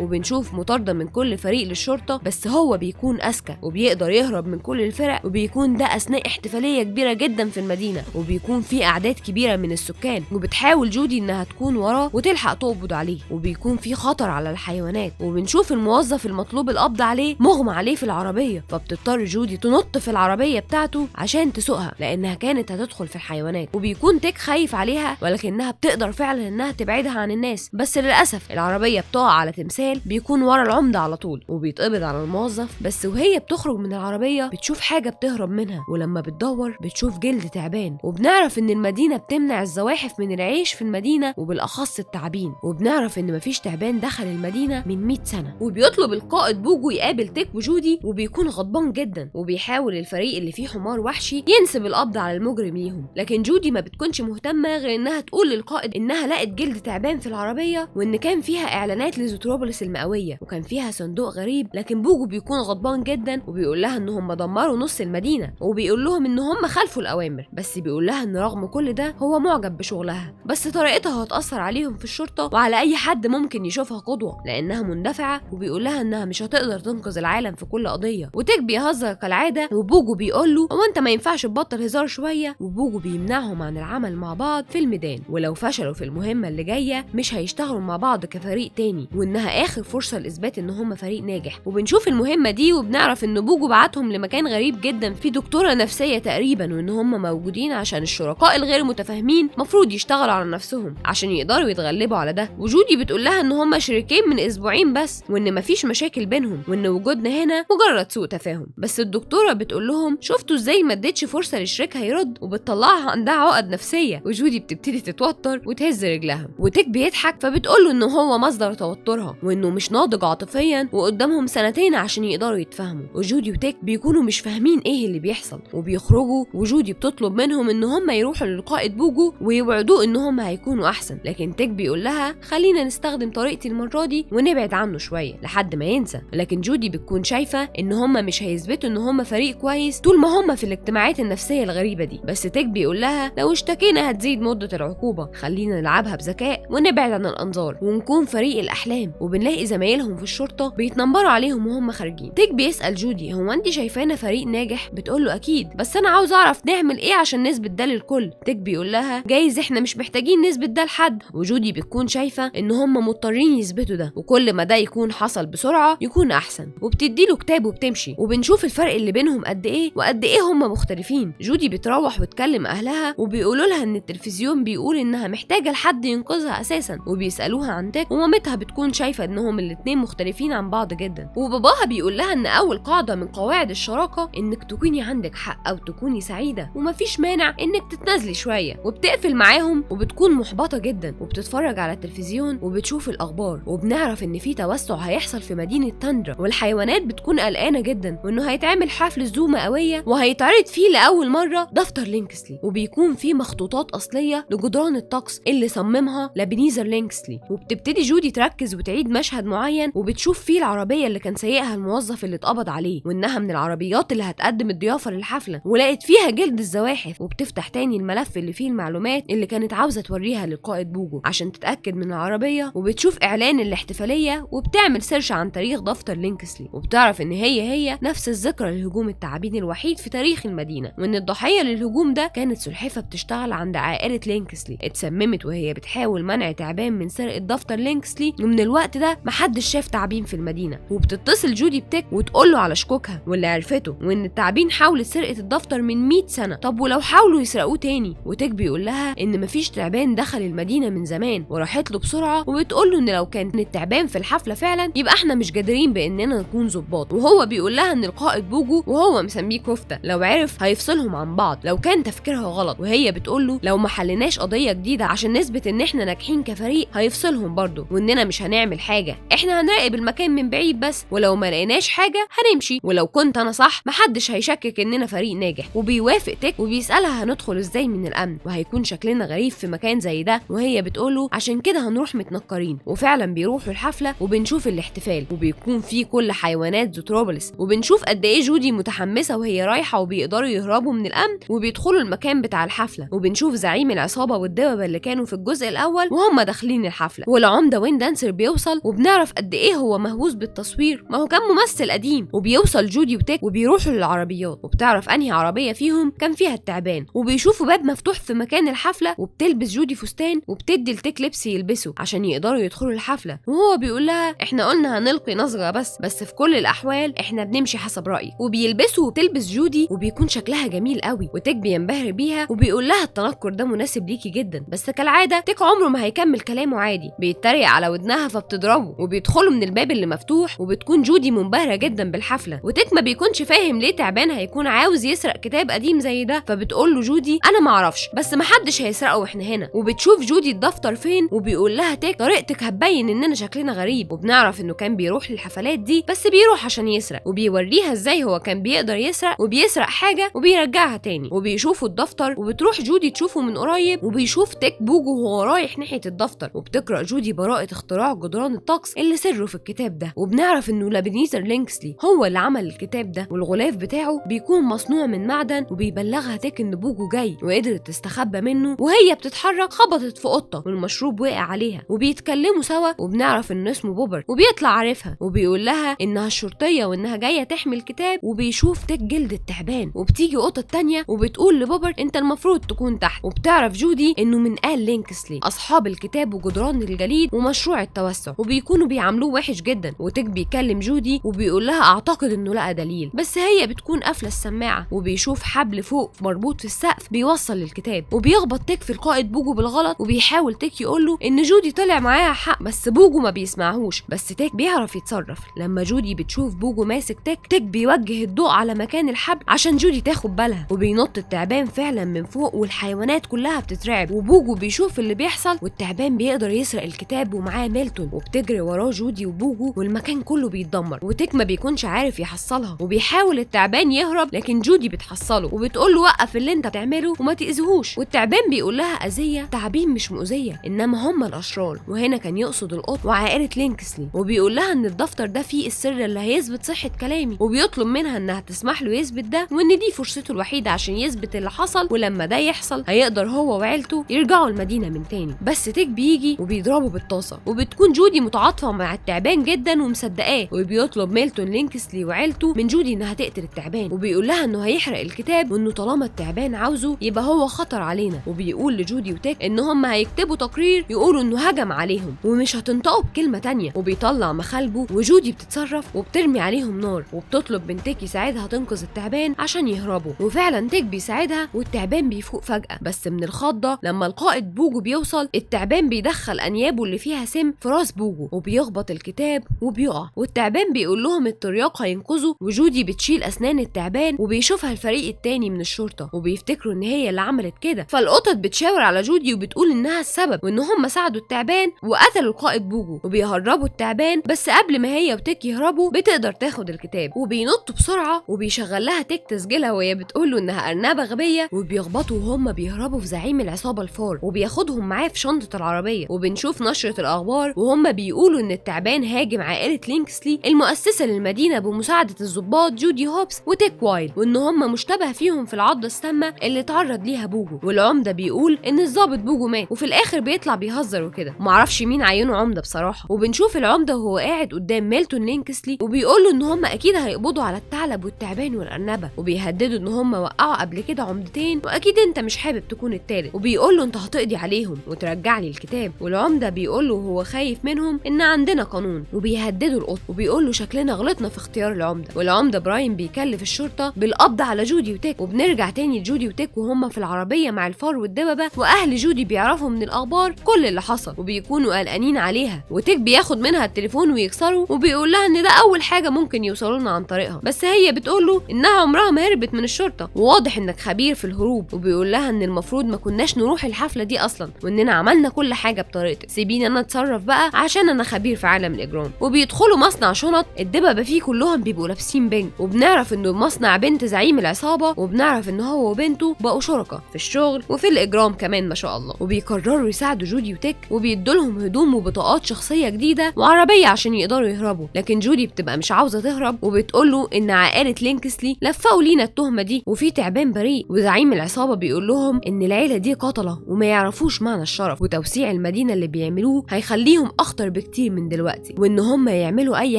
وبنشوف مطاردة من كل فريق للشرطة، بس هو بيكون أذكى وبيقدر يهرب من كل الفرق، وبيكون ده أثناء احتفالية كبيرة جدا في المدينة، وبيكون في أعداد كبيرة من السكان، وبتحاول جودي إنها تكون وراه وتلحق تقبض عليه، وبيكون في خطر على الحيوانات. وبنشوف الموظف المطلوب القبض عليه مغمى عليه في العربية، فبتضطر جودي تنط في العربية بتاعته عشان تسوقها لأنها كانت هتدخل في الحيوانات. وبيكون تيك خايف عليها، ولكنها بتقدر فعلا إنها تبعدها عن الناس، بس للأسف العربية بتقع على تمثال بيكون ورا العمدة على طول، وبيتقبض على الموظف. بس وهي بتخرج من العربية بتشوف حاجة بتهرب منها، ولما بتدور بتشوف جلد تعبان، وبنعرف إن المدينة بتمنع الزواحف من العيش في المدينة، وبالأخص التعابين. وبنعرف إن مفيش تعبان دخل المدينة من 100 سنة. وبيطلب القائد بوجو يقابل تيك وجودي، وبيكون غضبان جدا، وبيحاول الفريق اللي فيه حمار وحشي ينسب القبض على المجرم ليهم، لكن جودي ما بتكونش مهتمة غير إنها تقول للقائد إنها لقت جلد تعبان في العربية، وإن كان فيها إعلانات لزوتروبوليس المئوية، وكان فيها صندوق غريب. لكن بوجو بيكون غضبان جدا وبيقول لها إن هم دمروا نص المدينة، وبيقول لهم إن هم خالفوا الأوامر، بس بيقول لها إن رغم كل ده هو معجب بشغلها، بس طريقتها هتأثر عليهم في الشرطة وعلى أي حد ممكن يشوفها قدوة لأنها مندفعة. وبيقول لها إنها مش هتقدر تنقذ العالم في كل قضية. وتيك بيهزر كالعادة، وبوجو بيقول له هو أنت ما ينفعش تبطل هزار شوية. وبوجو بيمنعهم عن العمل مع بعض في الميدان، ولو فشلوا في المهمة اللي جاية مش هيشتغلوا مع بعض كفريق تاني، وإنها آخر فرصة لإثبات إن هم فريق ناجح. وبنشوف المهمة دي وبنعرف إن بوجو بعتهم لمكان غريب جدا فيه دكتورة نفسية تقريبا، وإن هم موجودين عشان الشركاء الغير متفاهمين مفروض يشتغلوا على نفسهم عشان يقدروا يتغلبوا على ده. وجودي بتقول لها إن هم شريكين من أسبوعين بس، وإن مفيش مشاكل بينهم، وإن وجودنا هنا مجرد سوء تفاهم. بس الدكتورة بتقول لهم شفتوا إزاي ما ادتش فرصة لشريكها يرد، وبتطلعها عندها عقد نفسية. وجودي بتبتدي تتوتر وتهز رجلها، وتيك بيضحك فبتقول له إنه هو مصدر توترها، وإنه مش ناضج عاطفيا، وقدامهم سنتين عشان يقدروا يتفاهموا. وجودي وتيك بيكونوا مش فاهمين إيه اللي بيحصل، وبيخرجوا. وجودي بتطلب منهم إن هم يروحوا للقائد بوجو ويوعدوه إن هم هيكونوا أحسن، لكن تيك بيقول لها خلينا نستخدم طريقتي المرة دي ونبعد عنه شوية لحد ما ينسى. لكن جودي بتكون شايفة إن هم مش هيثبتوا إن هم فريق كويس طول ما هم في الاجتماعات النفسية الغريبة دي. بس تيك بيقول لها لو اشتكينا هتزيد مدة العقوبة، خلينا نلعبها بذكاء ونبعد عن الأنظار ونكون فريق الأحلام. وبنلاقي زمايلهم في الشرطة بيتنمروا عليهم وهم خارجين. تيك بيسأل جودي هو انت شايفانا فريق ناجح؟ بتقول له أكيد، بس أنا عاوز أعرف نعمل إيه عشان نثبت ده للكل. تيك بيقول لها جايز إحنا مش محتاجين نثبت ده لحد. وجودي بتكون شايفة إن هم مضطرين يثبتوا ده، وكل ما ده يكون حصل بسرعة يكون أحسن. وبتديله كتاب وبتمشي، وبنشوف الفرق اللي بينهم قد إيه وقد إيه هم مختلفين. جودي بتروح وتكلم أهلها وبيقولوا لها إن التلفزيون بيقول إنها محتاجة لحد ينقذها أساسا، وبيسألوها عن تيك، ومامتها بتكون شايفة إنهم الاتنين مختلفين عن بعض جدا. وباباها بيقول لها إن أول قاعدة من قواعد الشراكة إنك تكوني عندك حق أو تكوني سعيدة، ومفيش مانع إنك تتنازلي شوية. وبتقفل معاهم وبتكون محبطة جدا، وبتتفرج على التلفزيون وبتشوف الأخبار، وبنعرف إن في توسع هيحصل في مدينة تاندرا، والحيوانات بتكون قلقانة جدا، وإنه هيتعمل حفل زو مئوية وهيتعرض فيه لأول مرة دفتر لينكسلي، وبيكون فيه مخطوطات أصلية لجدران الطقس اللي صممها لابنيزر لينكسلي. وبتبتدي جودي تركز وتعيد مشهد معين، وبتشوف فيه العربية اللي كان سايقها الموظف اللي اتقبض عليه، وإنها من العربيات اللي هتقدم الضيافة للحفلة، ولقت فيها جلد الزواحف. وبتفتح تاني الملف اللي فيه المعلومات اللي كانت عاوزة توريها للقائد بوجو عشان تتأكد من العربية، وبتشوف إعلان الاحتفالية، وبتعمل سيرش عن تاريخ دفتر لينكسلي، وبتعرف إن هي نفس الذكرى لهجوم التعابين الوحيد في تاريخ المدينة، وإن الضحية للهجوم ده كانت سلحفة بتشتغل عند عائلة لينكسلي، اتسممت وهي بتحاول منع تعبان من سرقة دفتر لينكسلي، ومن الوقت ده محدش شاف تعابين في المدينة. وبتتصل جودي بتيك وتقوله على شكوكها واللي عرفته، وإن التعابين حاولت سرقة الدفتر من 100 سنة. طب ولو حاولوا يسرقوه تاني. وتيك بيقول لها ان مفيش تعبان دخل المدينه من زمان، وراحت له بسرعه وبتقول له ان لو كان التعبان في الحفله فعلا يبقى احنا مش قادرين باننا نكون ظباط. وهو بيقول لها ان القائد بوجو وهو مسميه كفته لو عرف هيفصلهم عن بعض لو كان تفكيرها غلط. وهي بتقول له لو ما حلناش قضيه جديده عشان نثبت ان احنا ناجحين كفريق هيفصلهم برضه، واننا مش هنعمل حاجه، احنا هنراقب المكان من بعيد بس، ولو ما لقيناش حاجه هنمشي، ولو كنت انا صح محدش هيشكك اننا فريق ناجح. وبيوافق تيك وبيسالها هندخل ازاي من الامن وهيكون شكلنا غريب في مكان زي ده. وهي بتقوله عشان كده هنروح متنكرين. وفعلا بيروحوا الحفله وبنشوف الاحتفال وبيكون فيه كل حيوانات زوتروبوليس، وبنشوف قد ايه جودي متحمسه وهي رايحه وبيقدروا يهربوا من الامن وبيدخلوا المكان بتاع الحفله. وبنشوف زعيم العصابه والدببه اللي كانوا في الجزء الاول وهم داخلين الحفله. والعمده وين دانسر بيوصل وبنعرف قد ايه هو مهووس بالتصوير، ما هو كان ممثل قديم. وبيوصل جودي وتيك وبيروحوا للعربيات وبتعرف انهي عربيه فيهم كان فيها التعبان. وبيشوفوا باب مفتوح في مكان الحفله وبتلبس جودي فستان وبتدي لتيك لبس يلبسه عشان يقدروا يدخلوا الحفله. وهو بيقول لها احنا قلنا هنلقي نظره بس في كل الاحوال احنا بنمشي حسب رايك. وبيلبسوا وبتلبس جودي وبيكون شكلها جميل قوي وتيك بينبهر بيها وبيقول لها التنكر ده مناسب ليكي جدا. بس كالعاده تيك عمره ما هيكمل كلامه عادي، بيتريق على ودنها فبتضربه. وبيدخلوا من الباب اللي مفتوح وبتكون جودي منبهره جدا بالحفله. وتيك ما بيكونش فاهم ليه تعبان هيكون عاوز يسرق كتاب قديم زي ده. فبتقول له جودي انا ما اعرفش بس ما حدش هيسرقه واحنا هنا. وبتشوف جودي الدفتر فين وبيقول لها تيك طريقتك هتبين اننا شكلنا غريب. وبنعرف انه كان بيروح للحفلات دي بس بيروح عشان يسرق، وبيوريها ازاي هو كان بيقدر يسرق وبيسرق حاجه وبيرجعها تاني. وبيشوفوا الدفتر وبتروح جودي تشوفه من قريب وبيشوف تيك بوجو وهو رايح ناحيه الدفتر. وبتقرا جودي براءه اختراع جدران الطقس اللي سره في الكتاب ده. وبنعرف انه لابنيزر لينكسلي هو اللي عمل الكتاب ده، والغلاف بتاعه بيكون مصنوع من معدن. وبيبلغها تيك ان بوجو جاي وقدرت تستخبى منه، وهي بتتحرك خبطت في قطه والمشروب وقع عليها. وبيتكلموا سوا وبنعرف انه اسمه بوبر وبيطلع عارفها وبيقول لها انها الشرطيه وانها جايه تحمي الكتاب. وبيشوف تيك جلد التعبان وبتيجي قطه تانية وبتقول لبوبر انت المفروض تكون تحت. وبتعرف جودي انه من آل لينكسلي اصحاب الكتاب وجدران الجليد ومشروع التوسع، وبيكونوا بيعاملوه وحش جدا. وتيك بيكلم جودي وبيقول لها اعتقد انه لقى دليل، بس هي بتكون قافله السماعه. وبيشوف حبل فوق مربوط في السقف بيوصل للكتاب، وبيخبط تيك في القائد بوجو بالغلط. وبيحاول تيك يقول له ان جودي طلع معاها حق بس بوجو ما بيسمعهوش. بس تيك بيعرف يتصرف. لما جودي بتشوف بوجو ماسك تيك بيوجه الضوء على مكان الحبل عشان جودي تاخد بالها. وبينط التعبان فعلا من فوق والحيوانات كلها بتترعب. وبوجو بيشوف اللي بيحصل والتعبان بيقدر يسرق الكتاب ومعاه ميلتون. وبتجري وراه جودي وبوجو والمكان كله بيتدمر. وتيك ما بيكونش عارف يحصلها وبيحاول التعبان يهرب لكن جودي بتحصله وبتقول له وقف اللي انت بتعمله وما تأذيهوش. والتعبان بيقول لها اذيه تعابين مش مؤذيه انما هم الاشرار. وهنا كان يقصد القط وعائله لينكسلي. وبيقول لها ان الدفتر ده فيه السر اللي هيثبت صحه كلامي، وبيطلب منها انها تسمح له يثبت ده وان دي فرصته الوحيده عشان يثبت اللي حصل. ولما ده يحصل هيقدر هو وعيلته يرجعوا المدينه من تاني. بس تيك بيجي وبيضربه بالطاسه. وبتكون جودي متعاطفه مع التعبان جدا ومصدقاه. وبيطلب ميلتون لينكسلي وعيلته من جودي انها تقتل التعبان. وبيقول لها انه هيحرق الكتاب وانه طالما التعبان عاوزه يبقى هو خطر علينا. وبيقول لجودي وتيك ان هم هيكتبوا تقرير يقولوا انه هجم عليهم ومش هتنطقوا بكلمه تانية. وبيطلع مخالبه وجودي بتتصرف وبترمي عليهم نار. وبتطلب من تيك يساعدها تنقذ التعبان عشان يهربوا. وفعلا تيك بيساعدها والتعبان بيفوق فجأة. بس من الخضة لما القائد بوجو بيوصل التعبان بيدخل انيابه اللي فيها سم في راس بوجو وبيخبط الكتاب وبيقع. والتعبان بيقول لهم الترياق هينقذوا. وجودي بتشيل اسنان التعبان وبيشوفها الفريق التاني من الشرطة وبيفتكروا ان هي اللي عملت كده. فالقطط بتشاور على جودي وبتقول انها السبب وان هم ساعدوا التعبان وقتلوا القائد بوجو. وبيهربوا التعبان بس قبل ما هي وتيك يهربوا بتقدر تاخد الكتاب. وبينطوا بسرعة وبيشغل لها تيك تسجيلها وهي بتقول له انها ارنبة غبية. وبيخبطوا وهم بيهربوا في زعيم العصابة الفار وبياخدهم معاه في شنطة العربية. وبنشوف نشرة الاخبار وهم بيقولوا ان التعبان هاجم عائلة لينكسلي المؤسسة للمدينة بمساعدة الضباط جودي هوبس وتيك وايل، وان هم مشتبه فيهم في العضة السامة اللي اتعرض ليها بوجو. والعمدة بيقول ان الضابط بوجو مات. وفي الاخر بيطلع بيهزر وكده. معرفش مين عينه عمدة بصراحة. وبنشوف العمدة وهو قاعد قدام ميلتون لينكسلي وبيقول له ان هم اكيد هيقبضوا على الثعلب والتعبان والارنبة. وبيهددوا ان هم وقعوا قبل كده عمدتين واكيد انت مش حابب تكون التالت. وبيقول له انت هتقضي عليهم وترجع لي الكتاب. والعمدة بيقول له هو خايف منهم ان عندنا قانون. وبيهددوا القط وبيقول له شكلنا غلطنا في اختيار العمدة. والعمدة براين بيكلف الشرطة بالقبض على جودي وتيك. وبنرجع تاني لجودي وتيك وهم وهم في العربيه مع الفار والدببه، واهل جودي بيعرفوا من الاخبار كل اللي حصل وبيكونوا قلقانين عليها، وتيك بياخد منها التليفون ويكسره وبيقول لها ان ده اول حاجه ممكن يوصلوا لنا عن طريقها، بس هي بتقول له انها عمرها ما هربت من الشرطه وواضح انك خبير في الهروب، وبيقول لها ان المفروض ما كناش نروح الحفله دي اصلا واننا عملنا كل حاجه بطريقتك، سيبيني انا اتصرف بقى عشان انا خبير في عالم الاجرام. وبيدخلوا مصنع شنط الدببه فيه كلهم بيبقوا لابسين بينك، وبنعرف انه مصنع بنت زعيم العصابه، وبنعرف ان هو وبنته بقوا شركاء في الشغل وفي الاجرام كمان ما شاء الله، وبيقرروا يساعدوا جودي وتيك وبيدولهم هدوم وبطاقات شخصيه جديده وعربيه عشان يقدروا يهربوا، لكن جودي بتبقى مش عاوزه تهرب وبتقول له ان عائله لينكسلي لفقوا لينا التهمه دي وفي تعبان بريء، وزعيم العصابه بيقول لهم ان العيله دي قتله وما يعرفوش معنى الشرف، وتوسيع المدينه اللي بيعملوه هيخليهم اخطر بكتير من دلوقتي، وان هم يعملوا اي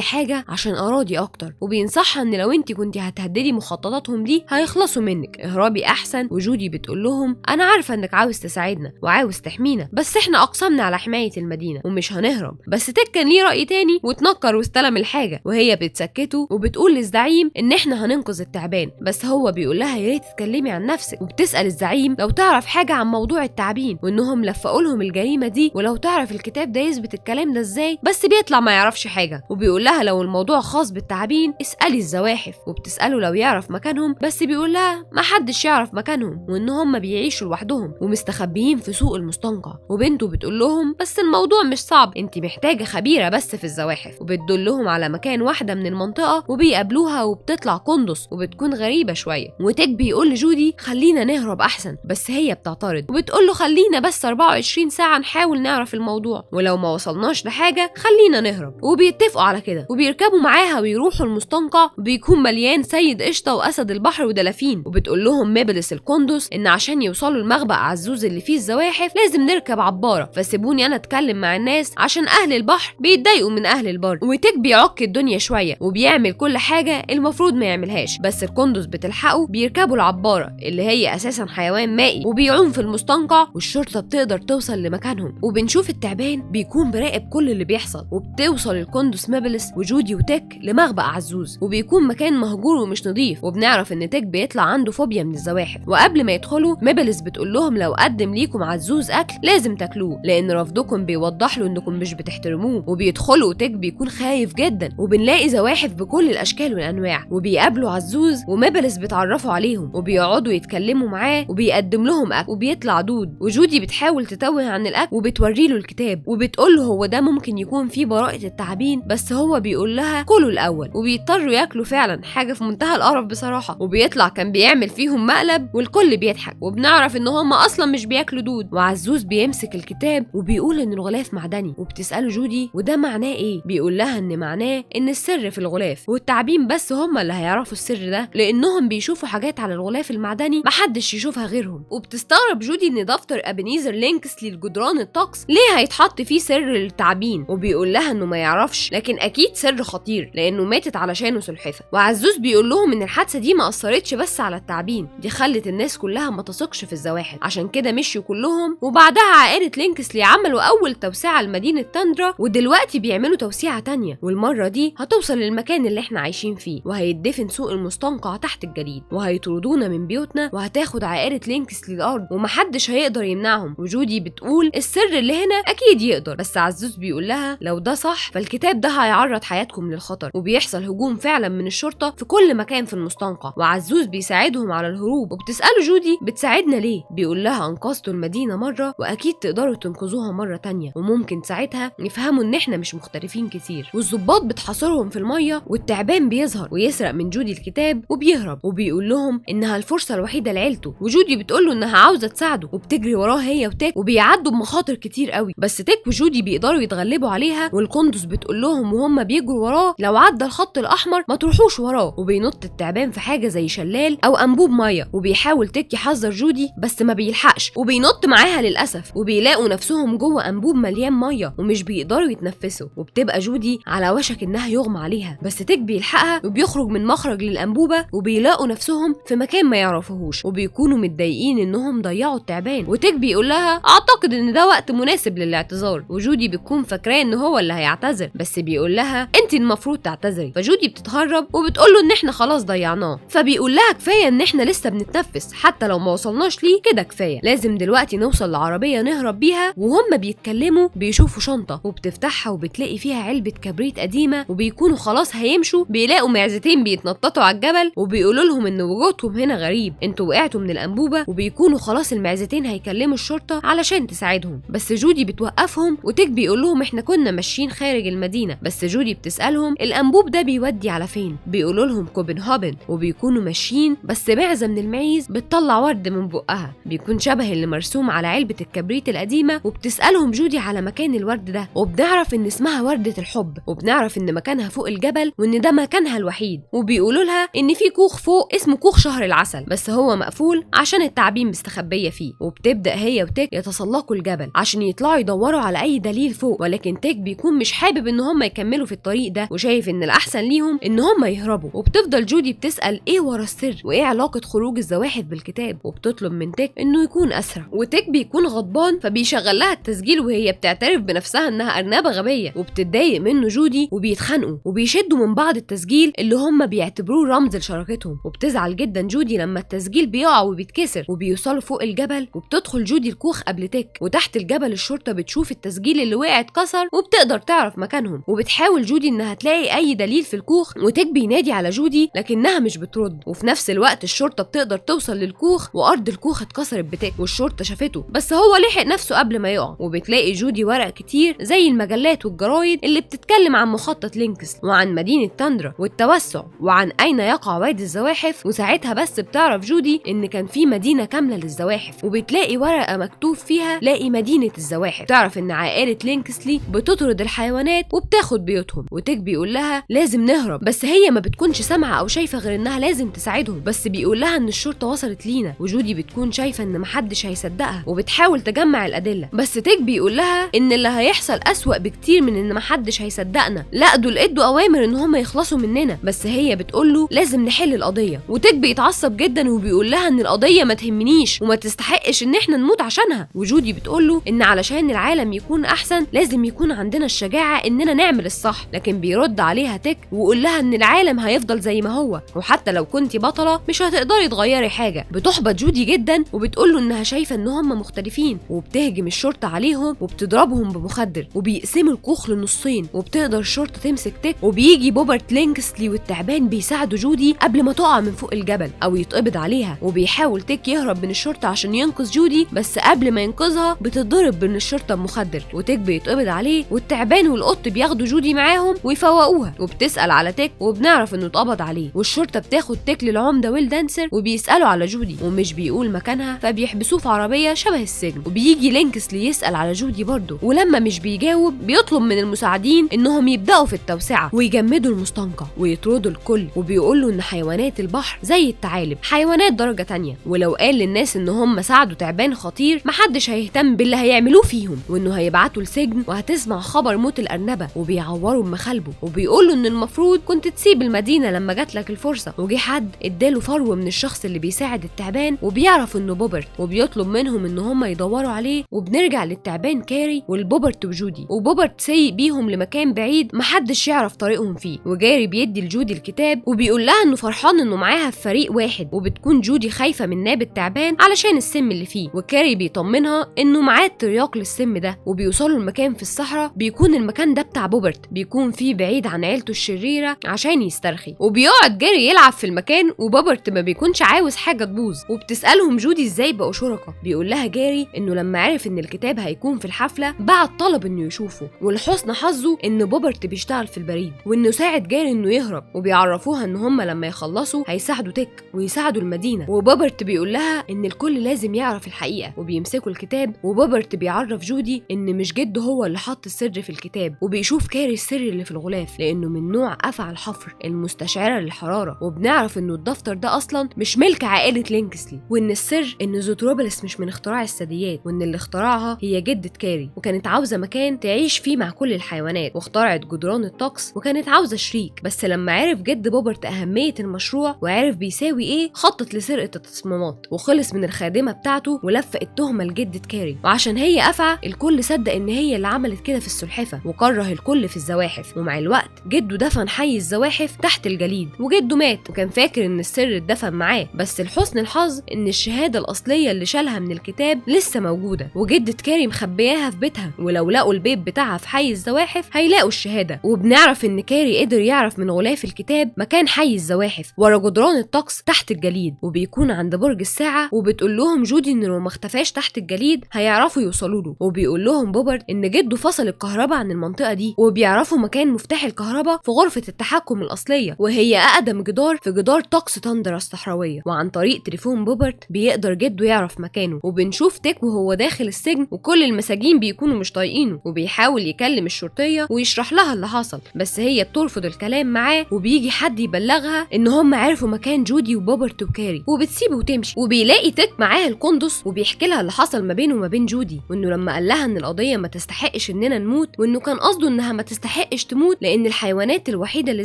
حاجه عشان اراضي اكتر، وبينصحها ان لو انت كنتي هتهددي مخططاتهم دي هيخلصوا منك، اهربي احسن. وجودي بتقول لهم انا عارفه انك عاوز تساعدنا وعاوز تحمينا، بس احنا اقسمنا على حمايه المدينه ومش هنهرب. بس تيك كان ليه راي تاني وتنكر واستلم الحاجه، وهي بتسكته وبتقول للزعيم ان احنا هننقذ التعبان، بس هو بيقول لها يا ريت تتكلمي عن نفسك، وبتسال الزعيم لو تعرف حاجه عن موضوع التعبين وانهم لفقوا لهم الجريمه دي، ولو تعرف الكتاب ده يثبت الكلام ده ازاي، بس بيطلع ما يعرفش حاجه، وبيقول لها لو الموضوع خاص بالتعابين اسالي الزواحف، وبتساله لو يعرف مكانهم، بس بيقول لها ما حدش يعرف مكانهم وان هم بيعيشوا لوحدهم ومستخبيين في سوق المستنقع. وبنته بتقول لهم بس الموضوع مش صعب، انت محتاجه خبيره بس في الزواحف، وبتدلهم على مكان واحده من المنطقه وبيقابلوها وبتطلع قندس وبتكون غريبه شويه، وتيك بيقول لجودي خلينا نهرب احسن، بس هي بتعترض وبتقول له خلينا بس 24 ساعه نحاول نعرف الموضوع، ولو ما وصلناش لحاجه خلينا نهرب، وبيتفقوا على كده وبيركبوا معاها ويروحوا المستنقع، وبيكون مليان سيد قشطه واسد البحر ودلافين، وبتقول لهم ميبلس القندس ان عشان يوصلوا لمخبأ عزوز اللي فيه الزواحف لازم نركب عباره، فسيبوني انا اتكلم مع الناس عشان اهل البحر بيتضايقوا من اهل البر. وتيك بيعك الدنيا شويه وبيعمل كل حاجه المفروض ما يعملهاش، بس القندس بتلحقه بيركبوا العباره اللي هي اساسا حيوان مائي وبيعوم في المستنقع، والشرطه بتقدر توصل لمكانهم، وبنشوف التعبان بيكون براقب كل اللي بيحصل، وبتوصل القندس ميبلس وجودي وتيك لمخبأ عزوز، وبيكون مكان مهجور ومش نظيف، وبنعرف ان تيك بيطلع عنده فوبيا من الزواحف، وقبل ما يدخلوا ميبلس بتقول لهم لو قدم ليكم عزوز اكل لازم تاكلوه لان رفضكم بيوضح له انكم مش بتحترموه، وبيدخلوا وتيك بيكون خايف جدا، وبنلاقي زواحف بكل الاشكال والانواع، وبيقابلوا عزوز وميبلس بتعرفوا عليهم وبيقعدوا يتكلموا معاه وبيقدم لهم اكل وبيطلع دود، وجودي بتحاول تتوه عن الاكل وبتوري له الكتاب وبتقول له هو ده ممكن يكون فيه براءة التعابين، بس هو بيقول لها كلوا الاول، وبيضطروا ياكلوا فعلا حاجه في منتهى القرف بصراحه، وبيطلع كان بيعمل فيهم مقلب والكل بيضحك، وبنعرف ان هم اصلا مش بياكلوا دود. وعزوز بيمسك الكتاب وبيقول ان الغلاف معدني، وبتساله جودي وده معناه ايه، بيقول لها ان معناه ان السر في الغلاف والتعابين بس هم اللي هيعرفوا السر ده لانهم بيشوفوا حاجات على الغلاف المعدني محدش يشوفها غيرهم. وبتستغرب جودي ان دفتر ابنيزر لينكسلي لجدران الطقس ليه هيتحط فيه سر للتعابين، وبيقول لها انه ما يعرفش لكن اكيد سر خطير لانه ماتت علشانه سلحفه. وعزوز بيقول لهم ان الحادثه دي ما اثرتش بس على التعابين، دي خلت الناس كلها ما تثقش في الزواحف، عشان كده مشيوا كلهم، وبعدها عائله لينكسلي عملوا اول توسعه لمدينه تاندرا، ودلوقتي بيعملوا توسعه تانية، والمره دي هتوصل للمكان اللي احنا عايشين فيه، وهيتدفن سوق المستنقع تحت الجليد، وهيطردونا من بيوتنا، وهتاخد عائله لينكسلي الارض ومحدش هيقدر يمنعهم. وجودي بتقول السر اللي هنا اكيد يقدر، بس عزوز بيقول لها لو ده صح فالكتاب ده هيعرض حياتكم للخطر، وبيحصل هجوم فعلا من الشرطه في كل مكان في المستنقع، وعزوز بيساعدهم على الهروب. وبتساله جودي بتساعدنا ليه، بيقول لها انقذتوا المدينه مره واكيد تقدروا تنقذوها مره تانية، وممكن ساعتها يفهموا ان احنا مش مختلفين كتير. والضباط بتحاصرهم في الميه، والتعبان بيظهر ويسرق من جودي الكتاب وبيهرب، وبيقول لهم انها الفرصه الوحيده لعيلته، وجودي بتقول له انها عاوزه تساعده، وبتجري وراه هي وتيك، وبيعدوا بمخاطر كتير قوي، بس تيك وجودي بيقدروا يتغلبوا عليها. والقندس بتقول لهم وهم بيجروا وراه لو عدى الخط الاحمر ما تروحوش وراه، وبينط التعبان في حاجه زي شلال او انبوب ميه، وبيحاول تيك يحذر جودي بس ما بيلحقش، وبينط معاها للاسف، وبيلاقوا نفسهم جوه انبوب مليان ميه ومش بيقدروا يتنفسوا، وبتبقى جودي على وشك انها يغمى عليها، بس تيك بيلحقها وبيخرج من مخرج للانبوبه، وبيلاقوا نفسهم في مكان ما يعرفوهوش، وبيكونوا متضايقين انهم ضيعوا التعبان. وتيك بيقول لها اعتقد ان ده وقت مناسب للاعتذار، وجودي بتكون فاكراه ان هو اللي هيعتذر، بس بيقول لها انت المفروض تعتذري، فجودي بتتهرب وبتقول له ان احنا خلاص ضيعناه، فبيقول لها كفايه ان احنا لسه بنتنفس، حتى لو ما وصلناش ليه كده كفايه، لازم دلوقتي نوصل لعربيه نهرب بيها. وهم بيتكلموا بيشوفوا شنطه وبتفتحها وبتلاقي فيها علبه كبريت قديمه، وبيكونوا خلاص هيمشوا بيلاقوا معزتين بيتنططوا على الجبل وبيقولوا لهم ان وجودهم هنا غريب، انتوا وقعتوا من الانبوبه. وبيكونوا خلاص المعزتين هيكلموا الشرطه علشان تساعدهم، بس جودي بتوقفهم وتيك بيقول لهم احنا كنا ماشيين خارج المدينه. بس جودي بتسالهم الانبوب ده بيودي على فين؟ بيقولوا لهم كوبنهاجن. وبيكونوا ماشيين بس معزه من المعيز بتطلع ورد من بقها بيكون شبه اللي مرسوم على علبه الكبريت القديمه، وبتسالهم جودي على مكان الورد ده، وبنعرف ان اسمها ورده الحب، وبنعرف ان مكانها فوق الجبل وان ده مكانها الوحيد. وبيقولوا لها ان في كوخ فوق اسمه كوخ شهر العسل، بس هو مقفول عشان التعابين مستخبيه فيه. وبتبدا هي وتيك يتسلقوا الجبل عشان يطلعوا يدوروا على اي دليل فوق، ولكن تيك بيكون مش حابب ان هم يكملوا في الطريق ده وشايف ان الاحسن ليهم ان هم يهربوا. وبتفضل جودي بتسال ايه ورا السر وايه علاقه خروج الزواحف بالكتاب، وبتطلب من تيك انه يكون اسرع. وتيك بيكون غضبان فبيشغل لها التسجيل وهي بتعترف بنفسها انها ارنبه غبيه، وبتتضايق منه جودي وبيتخانقوا وبيشدوا من بعض التسجيل اللي هم بيعتبروه رمز لشراكتهم. وبتزعل جدا جودي لما التسجيل بيقع وبيتكسر. وبيوصلوا فوق الجبل وبتدخل جودي الكوخ قبل تيك، وتحت الجبل الشرطه بتشوف التسجيل اللي وقع اتكسر وبتقدر تعرف مكانهم. وبتحاول جودي انها تلاقي اي دليل في الكوخ، وتيك بينادي على جودي لكنها مش بترد. وفي نفس الوقت الشرطه بتقدر توصل للكوخ وارض الكوخ اتكسرت بتيك، والشرطه شافته بس هو لحق نفسه قبل ما يقع. وبتلاقي جودي ورق كتير زي المجلات والجرايد اللي بتتكلم عن مخطط لينكس وعن مدينه تاندرا والتوسع وعن اين يقع وادي الزواحف. وساعتها بس بتعرف جودي ان كان في مدينه كامله للزواحف، وبتلاقي ورقه مكتوب فيها لاقي مدينه الزواحف. تعرف ان عائله لينكسلي بتطرد الحيوانات وبتاخد بيوتهم. وتيك بيقول لها لازم نهرب، بس هي ما بتكونش سامعه او شايفه غير انها لازم تساعدهم، بس بيقول لها ان الشرطه وصلت لينا. وجودي بتكون شايفه ان محدش هيصدقها وبتحاول تجمع الادله، بس تيك بيقول لها ان اللي هيحصل اسوأ بكتير من ان محدش هيصدقنا، لا دول ادوا اوامر ان هم يخلصوا مننا. بس هي بتقول له لازم نحل القضيه. وتيك بيتعصب جدا وبيقول لها ان القضيه ما تهمنيش وما تستحقش ان احنا نموت عشانها. وجودي بتقول له ان علشان العالم يكون احسن لازم يكون عندنا الشجاعه اننا نعمل الصح. لكن بيرد عليها تيك ويقول لها ان العالم هيفضل زي ما هو، وحتى لو كنتي بطله مش هتقدري تغيري حاجه. بتحبط جودي جدا وبتقول له انها شايفه ان هم مختلفين، وبتهجم الشرطه عليهم وبتضربهم بمخدر وبيقسموا الكوخ لنصين. وبتقدر الشرطه تمسك تيك، وبيجي بوبرت لينكسلي والتعبان بيساعدوا جودي قبل ما تقع من فوق الجبل او يتقبض عليها. وبيحاول تيك يهرب من الشرطه عشان ينقذ جودي، بس قبل ما ينقذها بتتضرب من الشرطه بمخدر وتيك بيتقبض عليه. والتعبان والقط بياخدوا جودي معاهم ويفوقوها. وبتسال على تيك وبنعرف انه اتقبض عليه. والشرطه بتاخد تيك للعمده ويل دانسر وبيسالوا على جودي ومش بيقول مكانها، فبيحبسوه في عربيه شبه السجن. وبيجي لينكسلي يسال على جودي برضه، ولما مش بيجاوب بيطلب من المساعدين انهم يبداوا في التوسعه ويجمدوا المستنقع ويطردوا الكل. وبيقول له ان حيوانات البحر زي الثعالب حيوانات درجه تانية، ولو قال للناس ان هم ساعدوا تعبان خطير محدش هيهتم باللي هيعملوه فيهم، وانه هيبعتوا لسجن وهتسمع خبر موت الارنبه وبيعوروا بمخالبه. وبيقول له ان المفروض كنت تسيب المدينه لما جات لك الفرصه. وجي حد اداله فرو من الشخص اللي بيساعد التعبان وبيعرف انه بوبرت، وبيطلب منهم ان هم يدوروا عليه. وبنرجع للتعبان كاري والبوبرت وجودي، وبوبرت سايق بيهم لمكان بعيد محدش يعرف طريقهم فيه. وجاري بيدي لجودي الكتاب وبيقول لها انه فرحان انه معاها في فريق واحد. وبتكون جودي خايفه من ناب التعبان علشان السم اللي فيه، وكاري بيطمنها انه معاه ترياق للسم ده. وبيوصلوا المكان في الصحراء، بيكون المكان ده بتاع بوبرت، بيكون فيه بعيد عن عيلته الشريره عشان يسترخي. وبيقعد جاري يلعب في المكان وبوبرت ما بيكونش عاوز حاجه تبوظ. وبتسالهم جودي ازاي بقوا شركاء. بيقول لها جاري انه لما عرف ان الكتاب هيكون في الحفله بعت طلب انه يشوفه، ولحسن حظه ان بوبرت بيشتغل في البريد وانه ساعد جاري انه يهرب. وبيعرفوها ان هم لما يخلصوا هيساعدوا تيك ويساعدوا المدينه. وبوبرت بيقول لها ان الكل لازم يعرف الحقيقه. وبيمسكوا الكتاب وبوبرت بيعرف جودي ان مش جده هو اللي حط السر في الكتاب. وبيشوف كاري السر اللي في الغلاف لانه من نوع افعى الحفر المستشعره للحراره. وبنعرف انه الدفتر ده اصلا مش ملك عائله لينكسلي، وان السر ان زوتروبلس مش من اختراع الثدييات، وان اللي اخترعها هي جده كاري وكانت عاوزه مكان تعيش فيه مع كل الحيوانات، واخترعت جدران الطقس وكانت عاوزه شريك. بس لما عرف جد بوبرت اهميه المشروع وعرف بيساوي ايه خطط لسرقه التصميمات وخلص من الخادمه بتاعته ولفق التهمه لجده كاري. وعشان هي افعى الكل صدق ان هي اللي عملت كده في السلحفه وكره الكل في الزواحف. ومع الوقت جده دفن حي الزواحف تحت الجليد، وجده مات وكان فاكر ان السر اتدفن معاه. بس لحسن لحسن الحظ ان الشهاده الاصليه اللي شالها من الكتاب لسه موجوده، وجدة كاري مخبياها في بيتها، ولو لقوا البيت بتاعها في حي الزواحف هيلاقوا الشهاده. وبنعرف ان كاري قدر يعرف من غلاف الكتاب مكان حي الزواحف ورا جدران الطقس تحت الجليد، وبيكون عند برج الساعه، وبتقول لهم جودي ان لو ما اختفاش تحت الجليد هيعرفوا يوصلوا له. وبيقول لهم بوبرت ان جده فصل الكهرباء عن المنطقه دي، وبيعرفوا مكان مفتاح الكهرباء في غرفه التحكم الاصليه، وهي اقدم جدار في جدار طقس تندرا الصحراويه. وعن طريق تليفون بوبرت بيقدر جده يعرف مكانه. وبنشوف تيك وهو داخل السجن وكل المساجين بيكونوا مش طايقينه، وبيحاول يكلم الشرطيه ويشرح لها اللي حصل، بس هي بترفض الكلام معاه، وبيجي حد يبلغها ان هم عرفوا مكان جودي وبوبرت وكاري، وبتسيبه وتمشي. وبيلاقي تيك معاها القندس وبيحكي لها اللي حصل ما بينه وما بين جودي، وانه لما قال لها ان القضيه ما تستحقش اننا نموت، وانه كان قصده انها ما تستحقش تموت لان الحيوانات الوحيده اللي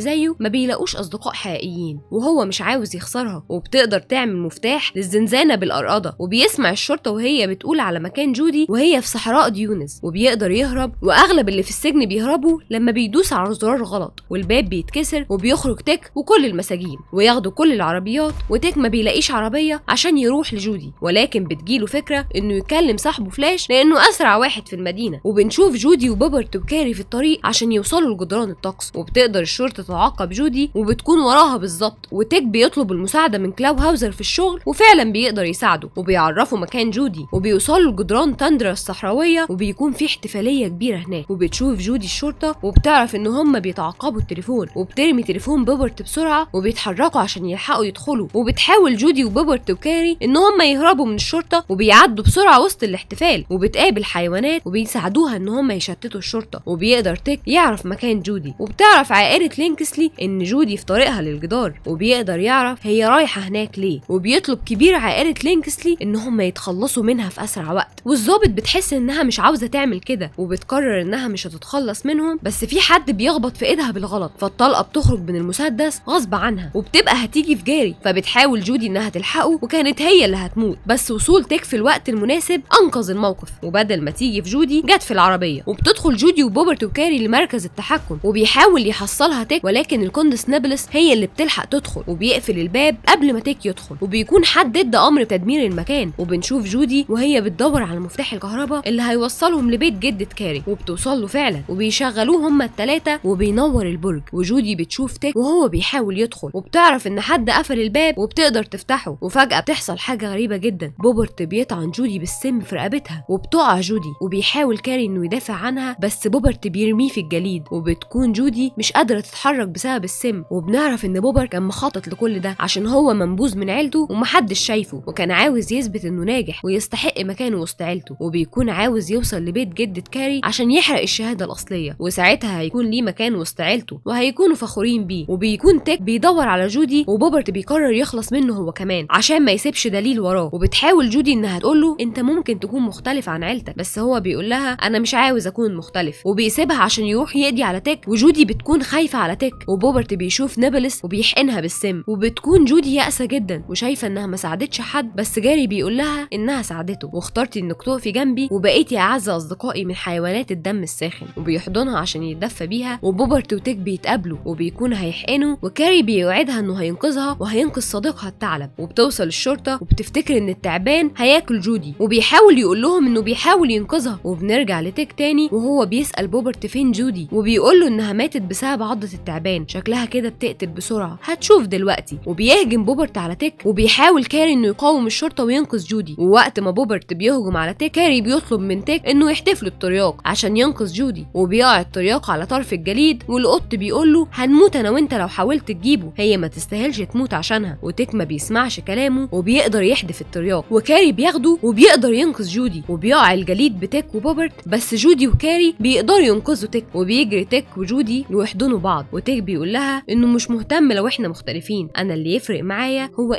زيه ما بيلاقوش اصدقاء حقيقيين، وهو مش عاوز يخسرها، وبتقدر تعمل مفتاح للزنزانه بالقرقده. وبيسمع الشرطه وهي بتقول على مكان جودي وهي في صحراء ديونس، وبيقدر يهرب. واغلب اللي في السجن بيهربوا لما بيدوس على زرار غلط، والباب بيتكسر وبيخرج تيك وكل المساجين وياخدوا كل العربيات. وتيك ما بيلاقيش عربيه عشان يروح لجودي، ولكن بتجيله فكره انه يكلم صاحبه فلاش لانه اسرع واحد في المدينه. وبنشوف جودي وبوبرت وكاري في الطريق عشان يوصلوا لجدران الطقس، وبتقدر الشرطه تعاقب جودي وبتكون وراها بالظبط. وتيك بيطلب المساعده من كلاو هاوزر في الشغل، وفعلا بيقدر يساعده، وبيعرفوا مكان جودي، وبيوصلوا لجدران تندرا الصحراويه، وبيكون في احتفاليه كبيره هناك. وبتشوف جودي الشرطه وبتعرف ان هم بيتعاقبوا التليفون، وبترمي تليفون بوبرت بسرعه وبيتحركوا عشان يلحقوا يدخلوا. وبتحاول جودي وبوبرت وكاري ان هم يهربوا من الشرطه، وبيعدوا بسرعه وسط الاحتفال، وبتقابل حيوانات وبيساعدوها ان هم يشتتوا الشرطه. وبيقدر تيك يعرف مكان جودي، وبتعرف عائله لينكسلي ان جودي في طريقها للجدار، وبيقدر يعرف هي رايحه هناك ليه. وبيطلب كبير عائله لينكسلي ان هم يتخلصوا منها في اسرع وقت. والظابط بتحس انها مش عاوزه تعمل كده، وبتقرر انها مش هتتخلص منهم، بس في حد بيخبط في ايدها بالغلط، فالطلقه بتخرج من المسدس غصب عنها، وبتبقى هتيجي في جاري. فبتحاول جودي انها تلحقه، وكانت هي اللي هتموت، بس وصول تيك في الوقت المناسب انقذ الموقف، وبدل ما تيجي في جودي جت في العربيه. وبتدخل جودي وبوبرت وكاري لمركز التحكم، وبيحاول يحصلها تيك، ولكن القندس نابلس هي اللي بتلحق تدخل، وبيقفل الباب قبل ما تيك يدخل، وبيكون حد ادى امر تدمير المكان. وبنشوف جودي وهي بتدور على مفتاح الكهرباء اللي هيوصلهم لبيت جدة كاري، وبتوصل له فعلا، وبيشغلوه هما الثلاثه، وبينور البرج. وجودي بتشوف تيك وهو بيحاول يدخل، وبتعرف ان حد قفل الباب وبتقدر تفتحه. وفجأة بتحصل حاجه غريبه جدا، بوبرت بيطعن جودي بالسم في رقبتها، وبتقع جودي، وبيحاول كاري انه يدافع عنها، بس بوبرت بيرميه في الجليد، وبتكون جودي مش قادره تتحرك بسبب السم. وبنعرف ان بوبرت كان مخطط لكل ده عشان هو منبوذ من عيلته ومحدش شايفه، وكان عاوز يثبت انه ناجح ويستحق مكانه وسط عيلته، وبيكون عاوز يوصل لبيت جدة كاري عشان يحرق الشهاده الاصليه، وساعتها هيكون ليه مكان وسط عيلته وهيكونوا فخورين بيه. وبيكون تيك بيدور على جودي، وبوبرت بيقرر يخلص منه هو كمان عشان ما يسيبش دليل وراه. وبتحاول جودي انها تقوله انت ممكن تكون مختلف عن عيلتك، بس هو بيقول لها انا مش عاوز اكون مختلف، وبيسيبها عشان يروح يقضي على تيك. وجودي بتكون خايفه على تيك، وبوبرت بيشوف نابلس وبيحقنها بالسم، وبتكون جودي يائسه جدا وشايفه انها ما ساعدتش حد، بس جاري بيقول لها انها ساعدته، واخترتي انك تقفي جنبي وبقيتي اعز اصدقائي من حيوانات الدم الساخن. وبيحضنها عشان يتدفى بيها. وبوبرت وتيك بيتقابلوا وبيكون هيحقنوا، وكاري بيوعدها انه هينقذها وهينقذ صديقها الثعلب. وبتوصل الشرطه وبتفتكر ان التعبان هياكل جودي، وبيحاول يقول لهم انه بيحاول ينقذها. وبنرجع لتيك تاني وهو بيسأل بوبرت فين جودي، وبيقول له انها ماتت بسبب عضة التعبان، شكلها كده بتقتل بسرعه، هتشوف دلوقتي. وبيهجم بوبرت على تيك، وبيحاول كاري انه يقاوم الشرطه وينقذ جودي. ووقت ما بوبرت بيهجم على تيك، كاري بيطلب من تيك انه يحتف له الترياق عشان ينقذ جودي. وبيقع الترياق على طرف الجليد، والقط بيقول له هنموت انا وانت لو حاولت تجيبه، هي ما تستاهلش تموت عشانها. وتيك ما بيسمعش كلامه وبيقدر يحدف الترياق، وكاري بياخده وبيقدر ينقذ جودي. وبيقع الجليد بتيك وبوبرت، بس جودي وكاري بيقدروا ينقذوا تيك، وبيجري تيك وجودي ويحضنوا بعض. وتيك بيقول لها انه مش مهتم لو احنا مختلفين، انا اللي يفرق معايا هو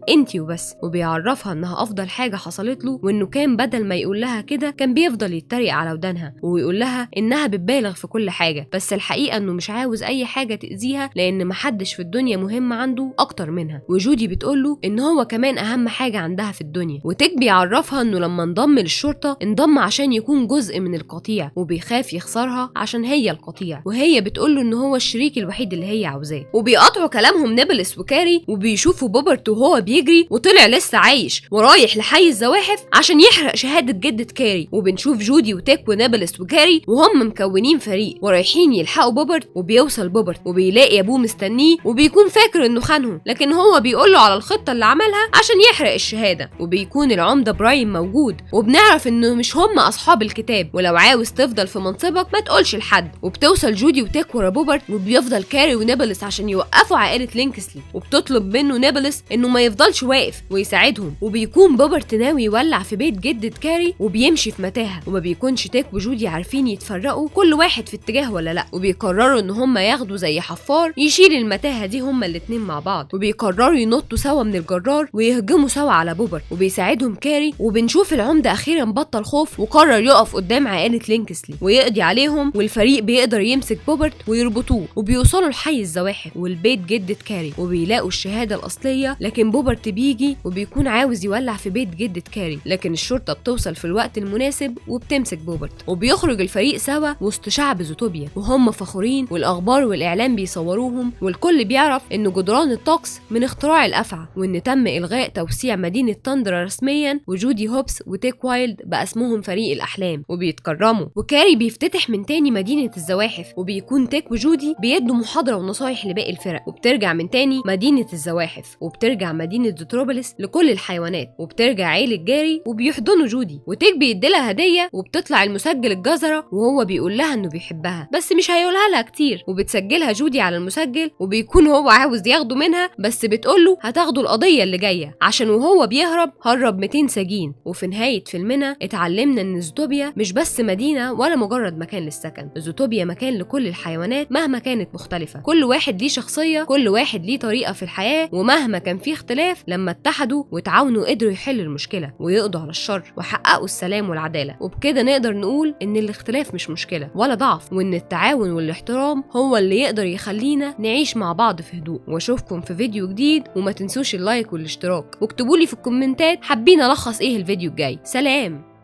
انتي وبس. وبيعرفها انها افضل حاجه حصلت له، وانه كان بدل ما يقول لها كده كان بيفضل يتريق على ودانها، ويقول لها انها بتبالغ في كل حاجه، بس الحقيقه انه مش عاوز اي حاجه تاذيها لان محدش في الدنيا مهم عنده اكتر منها. وجودي بتقول له ان هو كمان اهم حاجه عندها في الدنيا. وتيك بيعرفها انه لما انضم للشرطه انضم عشان يكون جزء من القطيع، وبيخاف يخسرها عشان هي القطيع، وهي بتقول له ان هو الشريك الوحيد اللي هي عاوزاه. وبيقاطعوا كلامهم نابلس وكاري، وبيشوفوا بوبرت وهو وهو بيجري وطلع لسه عايش ورايح لحي الزواحف عشان يحرق شهادة جدة كاري. وبنشوف جودي وتيك ونابلس وكاري وهم مكونين فريق ورايحين يلحقوا بوبرت. وبيوصل بوبرت وبيلاقي ابوه مستنيه وبيكون فاكر انه خانهم، لكن هو بيقول له على الخطة اللي عملها عشان يحرق الشهادة. وبيكون العمدة براين موجود وبنعرف انه مش هم اصحاب الكتاب، ولو عاوز تفضل في منصبك ما تقولش لحد. وبتوصل جودي وتيك ورا بوبرت وبيفضل كاري ونابلس عشان يوقفوا عائلة لينكسلي، وبتطلب منه نابلس انه ما يفضلش واقف ويساعدهم. وبيكون بوبرت ناوي يولع في بيت جدة كاري وبيمشي في متاهة، وما بيكونش تيك وجودي عارفين يتفرقوا كل واحد في اتجاه ولا لا. وبيقرروا ان هم ياخدوا زي حفار يشيل المتاهة دي هم الاتنين مع بعض، وبيقرروا ينطوا سوا من الجرار ويهجموا سوا على بوبرت وبيساعدهم كاري. وبنشوف العمدة اخيرا بطل خوف وقرر يقف قدام عائلة لينكسلي ويقضي عليهم، والفريق بيقدر يمسك بوبرت ويربطوه. وبيوصلوا لحي الزواحف والبيت جدة كاري وبيلاقوا الشهادة الأصلية، لكن بوبرت بيجي وبيكون عاوز يولع في بيت جدة كاري، لكن الشرطة بتوصل في الوقت المناسب وبتمسك بوبرت. وبيخرج الفريق سوا وسط شعب زوتوبيا وهم فخورين، والأخبار والإعلام بيصوروهم، والكل بيعرف إن جدران الطقس من اختراع الأفعى، وإن تم إلغاء توسيع مدينة تندرا رسميا، وجودي هوبس وتيك وايلد بقى اسمهم فريق الأحلام وبيتكرموا. وكاري بيفتتح من تاني مدينة الزواحف، وبيكون تيك وجودي بيدوا محاضرة ونصايح لباقي الفرق، وبترجع من تاني مدينة الزواحف، وبترجع مدينة زوتروبوليس لكل الحيوانات، وبترجع عيلة جاري وبيحضنوا جودي. وتيك بيديلها هدية، وبتطلع المسجل الجزرة وهو بيقول لها انه بيحبها بس مش هيقولها لها كتير، وبتسجلها جودي على المسجل، وبيكون هو عاوز ياخده منها بس بتقوله هتاخده القضية اللي جاية عشان وهو بيهرب هرب 200 سجين. وفي نهاية فيلمنا اتعلمنا ان زوتوبيا مش بس مدينة ولا مجرد مكان للسكن، زوتوبيا مكان لكل الحيوانات مهما كانت مختلفة، كل واحد ليه شخصية، كل واحد ليه طريقة في الحياة، ومهما كان فيه اختلاف لما اتحدوا وتعاونوا قدروا يحلوا المشكلة ويقضوا على الشر وحققوا السلام والعدالة. وبكده نقدر نقول ان الاختلاف مش مشكلة ولا ضعف، وان التعاون والاحترام هو اللي يقدر يخلينا نعيش مع بعض في هدوء. واشوفكم في فيديو جديد، وما تنسوش اللايك والاشتراك، واكتبولي في الكومنتات حابين الخص ايه الفيديو الجاي. سلام.